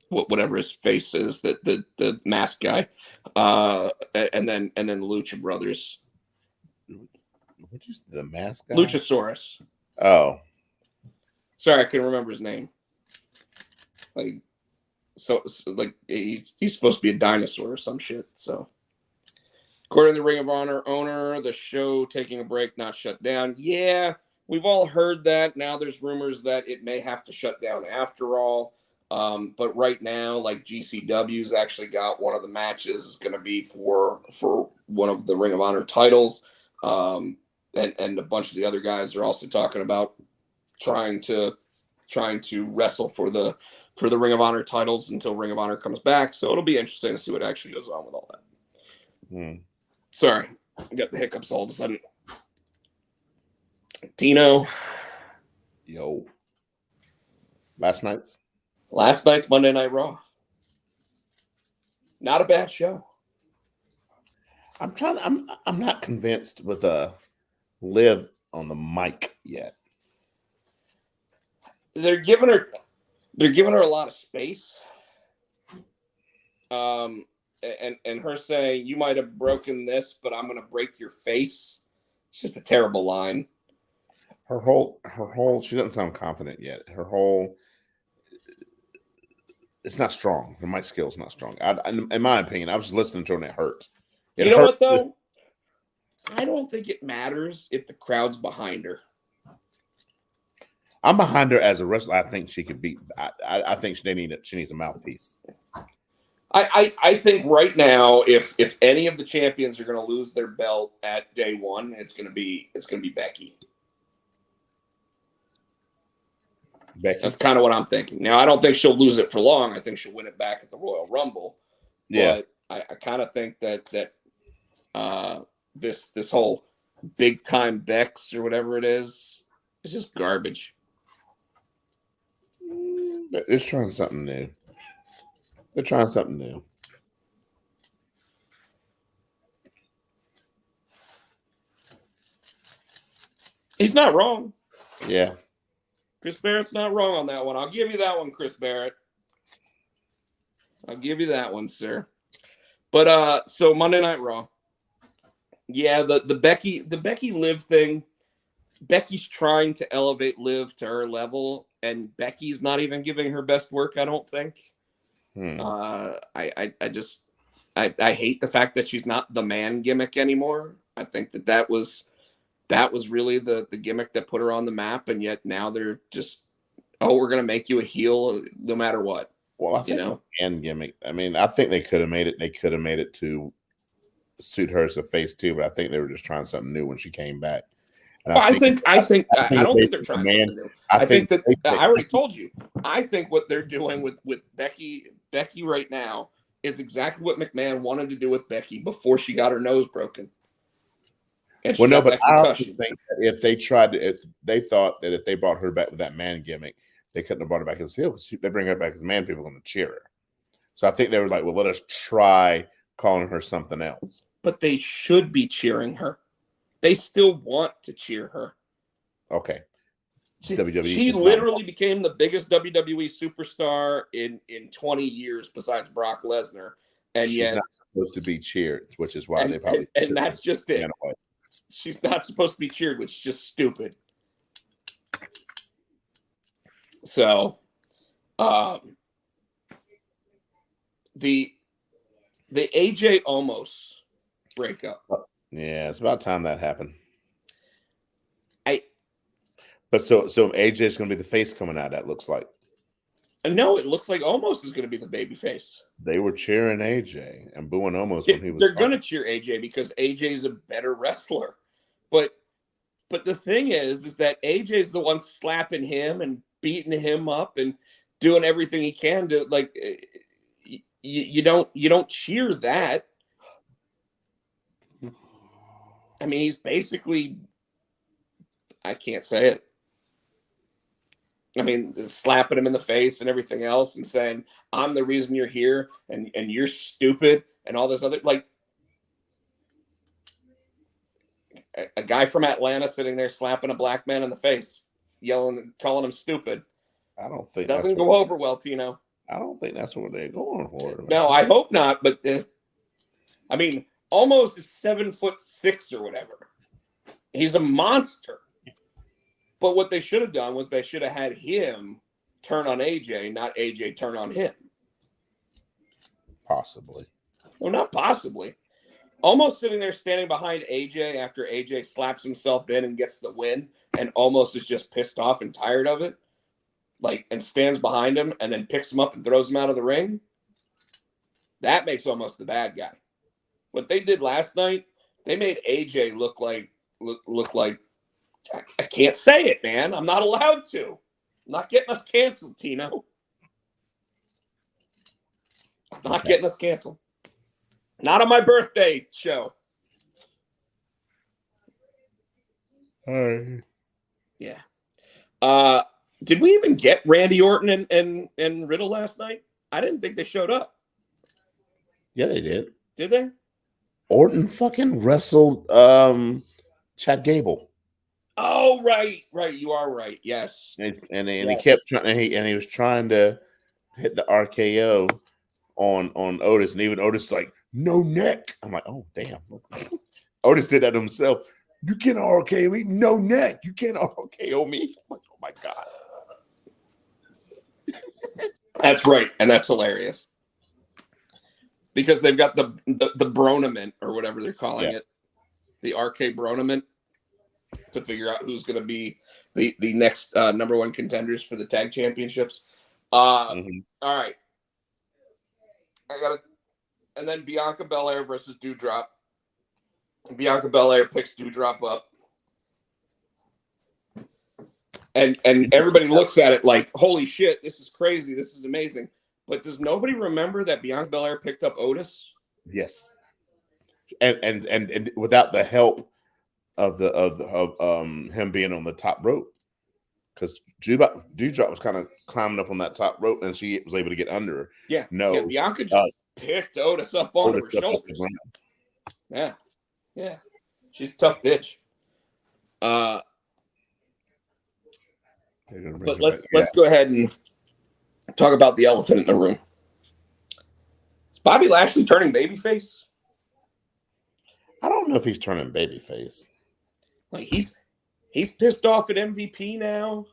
whatever his face is, the mask guy, and then Lucha Brothers. What you the mask guy? Luchasaurus. Oh, Sorry, I couldn't remember his name. Like, so like he's supposed to be a dinosaur or some shit. So, according to the Ring of Honor owner, the show taking a break, not shut down. Yeah, we've all heard that. Now there's rumors that it may have to shut down after all. But right now, like GCW's actually got one of the matches is going to be for one of the Ring of Honor titles. And a bunch of the other guys are also talking about trying to wrestle for the Ring of Honor titles until Ring of Honor comes back. So it'll be interesting to see what actually goes on with all that. Sorry, I got the hiccups all of a sudden. Tino. Yo. Last night's Monday Night Raw. Not a bad show. I'm not convinced with Liv on the mic yet. They're giving her a lot of space. And her saying, "You might have broken this, but I'm going to break your face." It's just a terrible line. Her whole she doesn't sound confident yet. It's not strong. Her mic skill's not strong. In my opinion, I was listening to her and it hurts. You know what though? I don't think it matters if the crowd's behind her. I'm behind her as a wrestler. I think she could beat. I think she needs a mouthpiece. I think right now, if any of the champions are going to lose their belt at day one, it's going to be Becky. That's kind of what I'm thinking. Now, I don't think she'll lose it for long. I think she'll win it back at the Royal Rumble. Yeah, but I kind of think that this whole big time Bex or whatever it is just garbage. They're trying something new. He's not wrong. Yeah. Chris Barrett's not wrong on that one. I'll give you that one, Chris Barrett. I'll give you that one, sir. But so Monday Night Raw. Yeah, the Becky Liv thing. Becky's trying to elevate Liv to her level, and Becky's not even giving her best work, I don't think. I hate the fact that she's not the man gimmick anymore. I think that was really the gimmick that put her on the map, and yet now they're just, we're gonna make you a heel no matter what. Well, I think and gimmick. I mean, I think they could have made it. They could have made it to suit her as a face too, but I think they were just trying something new when she came back. Well, I don't think they're trying something new. I think that I already told you. I think what they're doing with Becky right now is exactly what McMahon wanted to do with Becky before she got her nose broken. Well, no, but I also think that if they thought that if they brought her back with that man gimmick, they couldn't have brought her back as heel. They bring her back as man, people are going to cheer her. So I think they were like, well, let us try calling her something else. But they should be cheering her. They still want to cheer her. Okay. She literally became the biggest WWE superstar in 20 years besides Brock Lesnar. And she's not supposed to be cheered, which is why they probably... And that's just it. She's not supposed to be cheered, which is just stupid. So, the AJ Omos breakup. Yeah, it's about time that happened. But so AJ is going to be the face coming out. That looks like. No, it looks like Omos is going to be the baby face. They were cheering AJ and booing Omos when he was. They're going to cheer AJ because AJ is a better wrestler, but the thing is that AJ is the one slapping him and beating him up and doing everything he can to like. You don't cheer that. I mean, he's basically. I can't say it. I mean, slapping him in the face and everything else and saying, I'm the reason you're here and you're stupid and all this other, like, a guy from Atlanta sitting there slapping a black man in the face, yelling and calling him stupid. I don't think doesn't go over well, Tino. I don't think that's what they're going for. No, I hope not. But I mean, almost is 7'6" or whatever. He's a monster. But what they should have done was they should have had him turn on AJ, not AJ turn on him. Possibly. Well, not possibly. Almost sitting there standing behind AJ after AJ slaps himself in and gets the win and almost is just pissed off and tired of it. Like, and stands behind him and then picks him up and throws him out of the ring. That makes almost the bad guy. What they did last night, they made AJ look like I can't say it, man. I'm not allowed to. I'm not getting us canceled, Tino. I'm not getting us canceled. Not on my birthday show. All right. Yeah. Did we even get Randy Orton and Riddle last night? I didn't think they showed up. Yeah, they did. Did they? Orton fucking wrestled Chad Gable. Oh, right. You are right. Yes. And he kept trying, and he was trying to hit the RKO on Otis, and even Otis like, no neck. I'm like, oh damn. Otis did that himself. You can't RKO me, no neck. You can't RKO me. I'm like, oh my god. That's right, and that's hilarious. Because they've got the Bronament, or whatever they're calling it, the RK Bronament, to figure out who's going to be the next number one contenders for the tag championships. All right, and then Bianca Belaire versus Dewdrop. Bianca Belaire picks Dewdrop up, and everybody looks at it like, holy shit, this is crazy, this is amazing. But does nobody remember that Bianca Belaire picked up Otis? Yes. And without the help of him being on the top rope, because Dewdrop was kind of climbing up on that top rope, and she was able to get under her. Yeah. No, Bianca just picked Otis up onto her shoulders. Yeah. She's a tough bitch. But let's go ahead and talk about the elephant in the room. Is Bobby Lashley turning babyface? I don't know if he's turning babyface. Like he's pissed off at MVP now.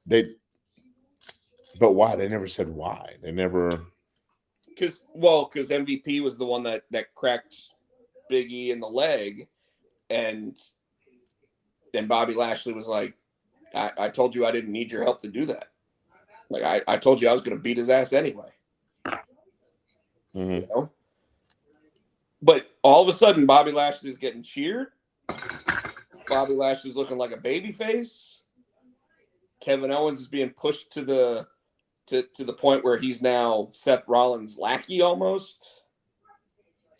But why? They never said why. They never. Because MVP was the one that cracked Big E in the leg, and Bobby Lashley was like, I told you I didn't need your help to do that. Like I told you I was going to beat his ass anyway. You know? But all of a sudden, Bobby Lashley's getting cheered. Bobby Lashley's looking like a baby face. Kevin Owens is being pushed to the point where he's now Seth Rollins' lackey almost.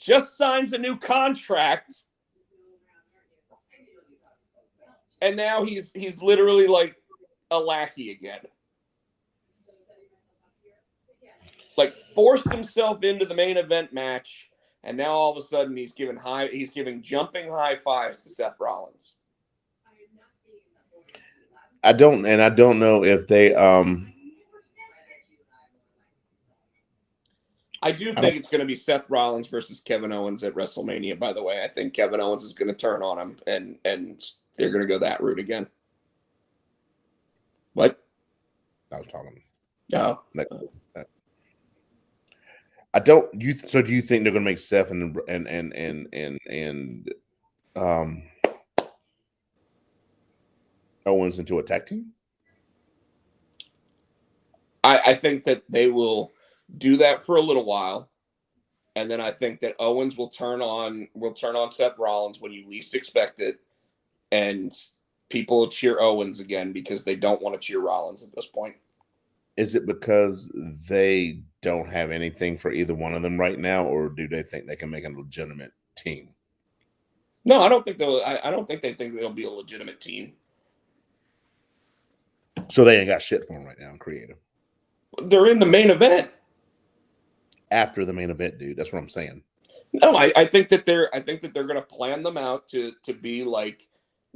Just signs a new contract. And now he's literally like a lackey again. Like forced himself into the main event match, and now all of a sudden he's giving jumping high fives to Seth Rollins. I don't know if they I do think it's going to be Seth Rollins versus Kevin Owens at WrestleMania, by the way. I think Kevin Owens is going to turn on him, and they're going to go that route again. What? I was talking. No. I don't. So do you think they're going to make Seth and Owens into a tag team? I think that they will do that for a little while, and then I think that Owens will turn on Seth Rollins when you least expect it, and people will cheer Owens again because they don't want to cheer Rollins at this point. Is it because they don't have anything for either one of them right now, or do they think they can make a legitimate team? No, I don't think they'll. I don't think they think they'll be a legitimate team. So they ain't got shit for them right now in creative. They're in the main event. After the main event, dude. That's what I'm saying. No, I think that they're going to plan them out to be like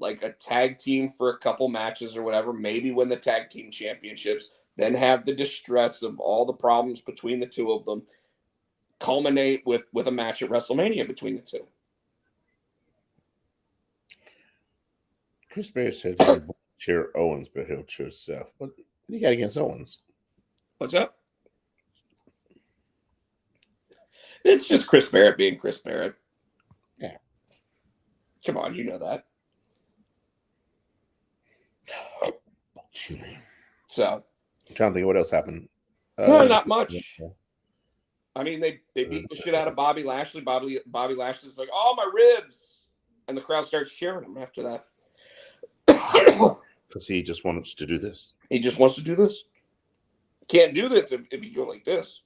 a tag team for a couple matches or whatever. Maybe win the tag team championships. Then have the distress of all the problems between the two of them culminate with a match at WrestleMania between the two. Chris Bear said he won't cheer Owens, but he'll cheer Seth. What do you got against Owens? What's up? It's just Chris Barrett being Chris Barrett. Yeah. Come on, you know that. So I'm trying to think of what else happened. no, not much. I mean, they beat the shit out of Bobby Lashley. Bobby Lashley's like, "Oh, my ribs," and the crowd starts cheering him after that. Because he just wants to do this. He just wants to do this. Can't do this if you go like this.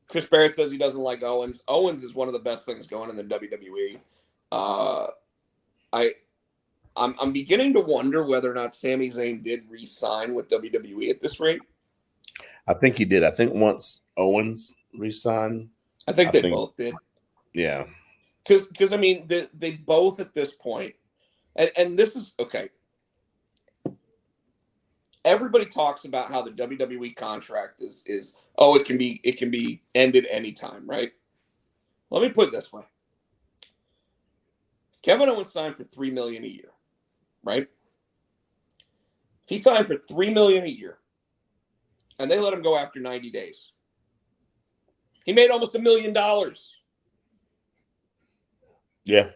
Chris Barrett says he doesn't like Owens. Owens is one of the best things going in the WWE. I'm beginning to wonder whether or not Sami Zayn did re-sign with WWE at this rate. I think he did. I think once Owens re-signed. I think they both did. Yeah. Because I mean, they both at this point, and this is okay. Everybody talks about how the WWE contract is it can be ended anytime, right? Let me put it this way. Kevin Owens signed for $3 million a year, right? If he signed for $3 million a year, and they let him go after 90 days, he made almost $1 million. Yeah.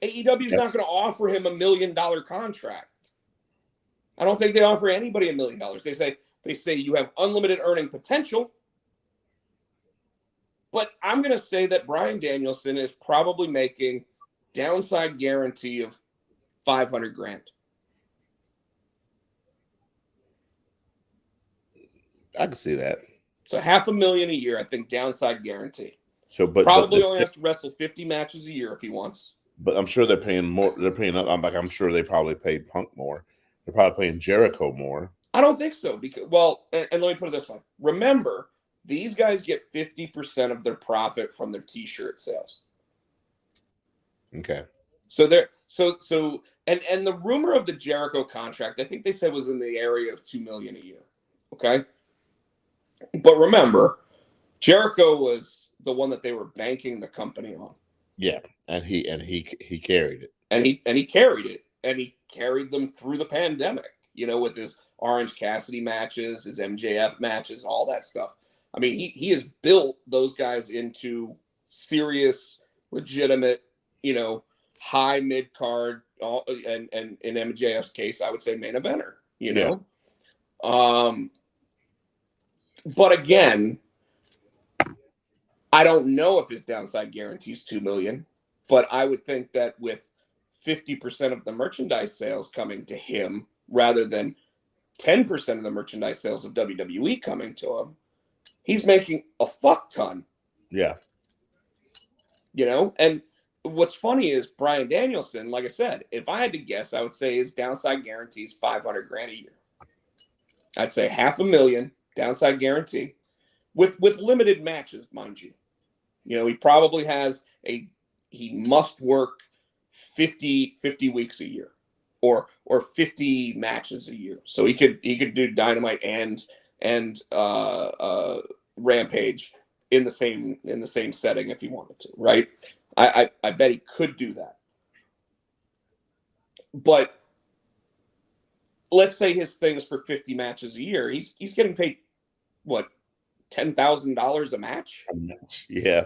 AEW's not going to offer him $1 million contract. I don't think they offer anybody $1 million. They say you have unlimited earning potential. But I'm going to say that Bryan Danielson is probably making downside guarantee of $500,000. I can see that. So $500,000 a year, I think, downside guarantee. So, but probably only has to wrestle 50 matches a year if he wants. But I'm sure they're paying more. They're paying. I'm sure they probably paid Punk more. They're probably paying Jericho more. I don't think so. Because and let me put it this way. Remember, these guys get 50% of their profit from their T-shirt sales. Okay. So and the rumor of the Jericho contract, I think they said was in the area of $2 million a year. Okay. But remember, Jericho was the one that they were banking the company on. Yeah, and he carried it. And he carried it. And he carried them through the pandemic, with his Orange Cassidy matches, his MJF matches, all that stuff. I mean, he has built those guys into serious, legitimate, high mid card, and in MJF's case, I would say main eventer. Yeah. But again, I don't know if his downside guarantee is $2 million, but I would think that with 50% of the merchandise sales coming to him rather than 10% of the merchandise sales of WWE coming to him, he's making a fuck ton. Yeah. And what's funny is Bryan Danielson, like I said, if I had to guess, I would say his downside guarantee is $500,000 a year. I'd say $500,000 downside guarantee with limited matches, mind you. He probably has he must work 50 weeks a year or 50 matches a year. So he could do Dynamite and Rampage in the same setting if he wanted to, right? I bet he could do that. But let's say his thing is for 50 matches a year. He's getting paid what, $10,000 a match? Yeah.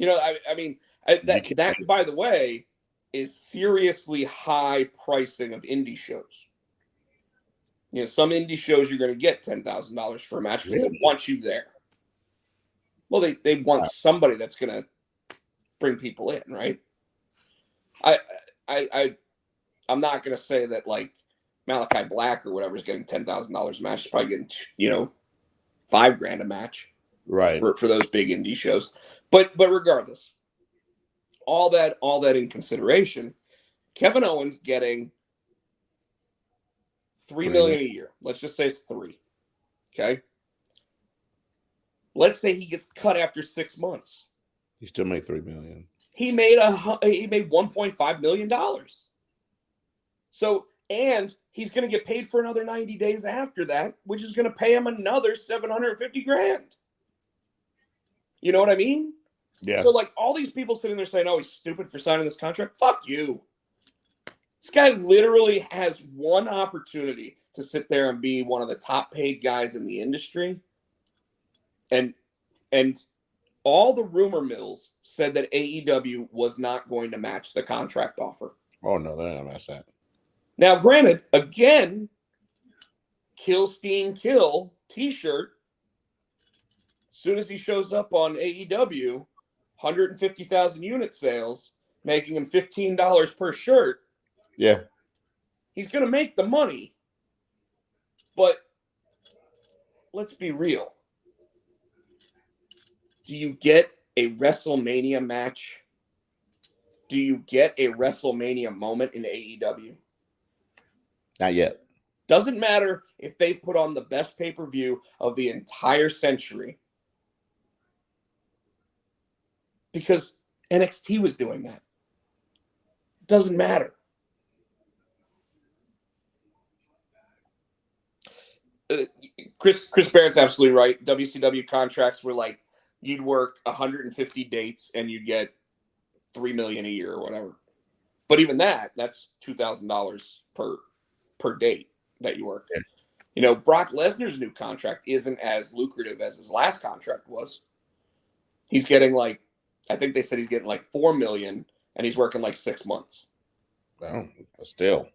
I mean, that by the way is seriously high pricing of indie shows. Some indie shows you're going to get $10,000 for a match because they want you there. Well, they want somebody that's going to bring people in, right? I'm not going to say that like Malachi Black or whatever is getting $10,000 a match. He's probably getting $5,000 a match, right, for those big indie shows. But regardless, all that in consideration, Kevin Owens getting $3 million a year. Let's just say it's 3. Okay. Let's say he gets cut after 6 months. He still made $3 million. He made $1.5 million. So, and he's going to get paid for another 90 days after that, which is going to pay him another $750,000. You know what I mean? Yeah. So, like, all these people sitting there saying, oh, he's stupid for signing this contract. Fuck you. This guy literally has one opportunity to sit there and be one of the top paid guys in the industry. And all the rumor mills said that AEW was not going to match the contract offer. Oh, no, they're not going to match that. Now, granted, again, Kill Steen Kill t-shirt, as soon as he shows up on AEW, 150,000 unit sales, making him $15 per shirt. Yeah. He's going to make the money. But let's be real. Do you get a WrestleMania match? Do you get a WrestleMania moment in AEW? Not yet. Doesn't matter if they put on the best pay-per-view of the entire century. Because NXT was doing that. Doesn't matter. Chris Barrett's absolutely right. WCW contracts were like, you'd work 150 dates and you'd get $3 million a year or whatever. But even that's $2,000 per date that you work. Yeah. You know, Brock Lesnar's new contract isn't as lucrative as his last contract was. He's getting like, I think they said he's getting like $4 million, and he's working like 6 months. Well, still.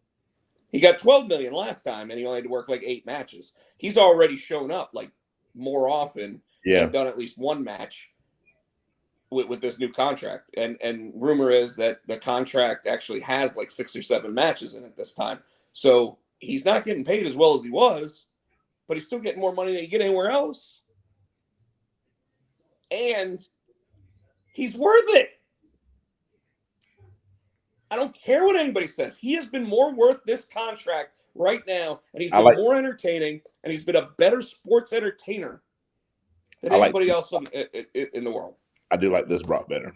He got $12 million last time, and he only had to work like 8 matches. He's already shown up like more often and done at least one match with this new contract. And rumor is that the contract actually has like 6 or 7 matches in it this time. So he's not getting paid as well as he was, but he's still getting more money than you get anywhere else. And he's worth it. I don't care what anybody says. He has been more worth this contract right now, and he's been more entertaining, and he's been a better sports entertainer than anybody else in the world. I do like this Brock better.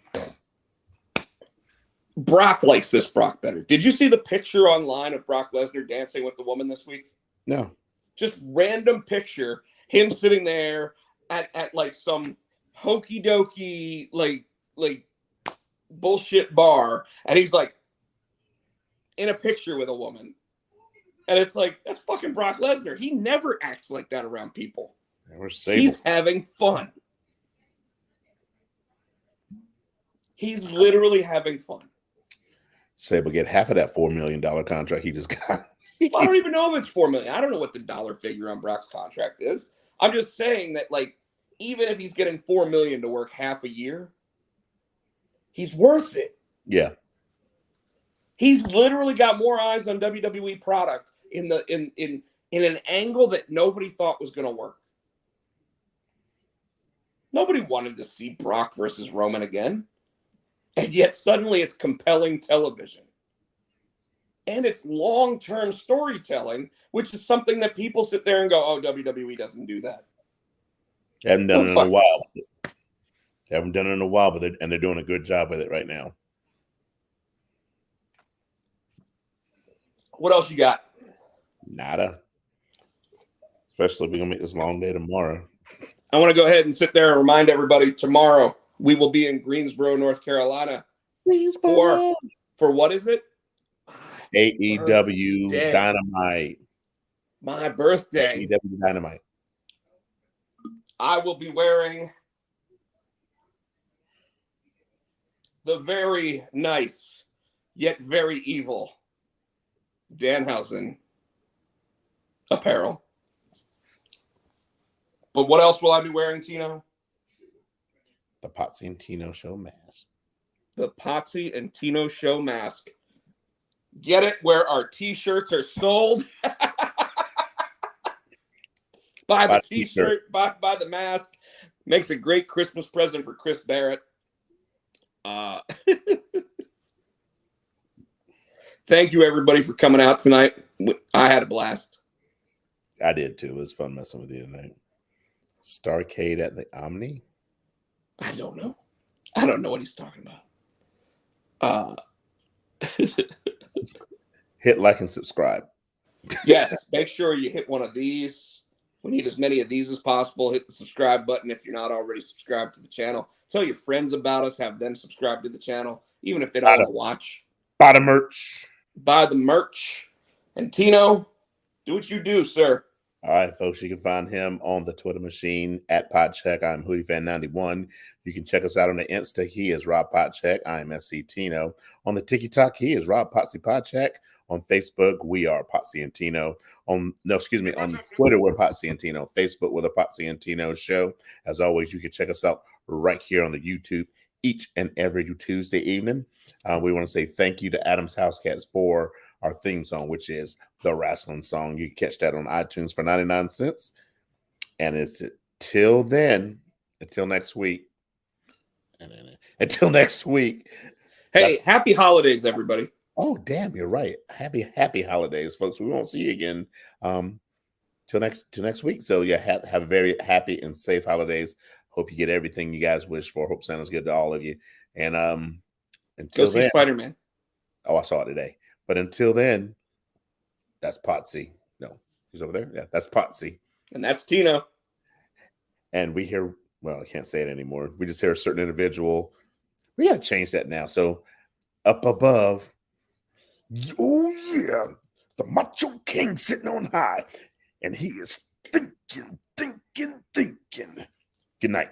Brock likes this Brock better. Did you see the picture online of Brock Lesnar dancing with the woman this week? No. Just random picture, him sitting there at like some hokey dokey like bullshit bar, and he's like in a picture with a woman. And it's like, that's fucking Brock Lesnar. He never acts like that around people. He's having fun. He's literally having fun. Sable get half of that $4 million contract he just got. I don't even know if it's $4 million. I don't know what the dollar figure on Brock's contract is. I'm just saying that, like, even if he's getting $4 million to work half a year, he's worth it. Yeah. He's literally got more eyes on WWE product in an angle that nobody thought was going to work. Nobody wanted to see Brock versus Roman again. And yet suddenly it's compelling television. And it's long-term storytelling, which is something that people sit there and go, oh, WWE doesn't do that. Haven't done it in a while. Haven't done it in a while, but they're doing a good job with it right now. What else you got? Nada. Especially if we're going to make this long day tomorrow. I want to go ahead and sit there and remind everybody tomorrow we will be in Greensboro, North Carolina. For what is it? AEW Dynamite. My birthday. AEW Dynamite. I will be wearing the very nice yet very evil Danhausen apparel. But what else will I be wearing, Tino? The Potsy and Tino show mask. The Potsy and Tino show mask. Get it where our t-shirts are sold. Buy the t-shirt, buy the mask. Makes a great Christmas present for Chris Barrett. Thank you, everybody, for coming out tonight. I had a blast. I did, too. It was fun messing with you tonight. Starcade at the Omni? I don't know. I don't know what he's talking about. Hit like and subscribe. Yes, make sure you hit one of these. We need as many of these as possible. Hit the subscribe button if you're not already subscribed to the channel. Tell your friends about us. Have them subscribe to the channel, even if they don't want to watch. Buy the merch. Buy the merch. And Tino, do what you do, sir. All right, folks, you can find him on the Twitter machine at Podcheck. I'm HoodieFan91. You can check us out on the Insta. He is Rob Podcheck. I'm SC Tino. On the TikTok, he is Rob Potsy Podcheck. On Facebook, we are Potsy and Tino. On Twitter, we're Potsy and Tino. Facebook, we're the Potsy and Tino Show. As always, you can check us out right here on the YouTube each and every Tuesday evening. We want to say thank you to Adam's House Cats for our theme song, which is the wrestling song. You can catch that on iTunes for 99 cents. And it's until next week. Until next week. Hey, happy holidays, everybody. Oh, damn, you're right. Happy holidays, folks. We won't see you again till next week. So yeah, have a very happy and safe holidays. Hope you get everything you guys wish for. Hope Santa's good to all of you. And until Go see then, Spider-Man. Oh, I saw it today. But until then, that's Potsy. No, he's over there. Yeah, that's Potsy. And that's Tino. And we hear, well, I can't say it anymore. We just hear a certain individual. We got to change that now. So up above, oh yeah, the Macho King sitting on high. And he is thinking. Good night.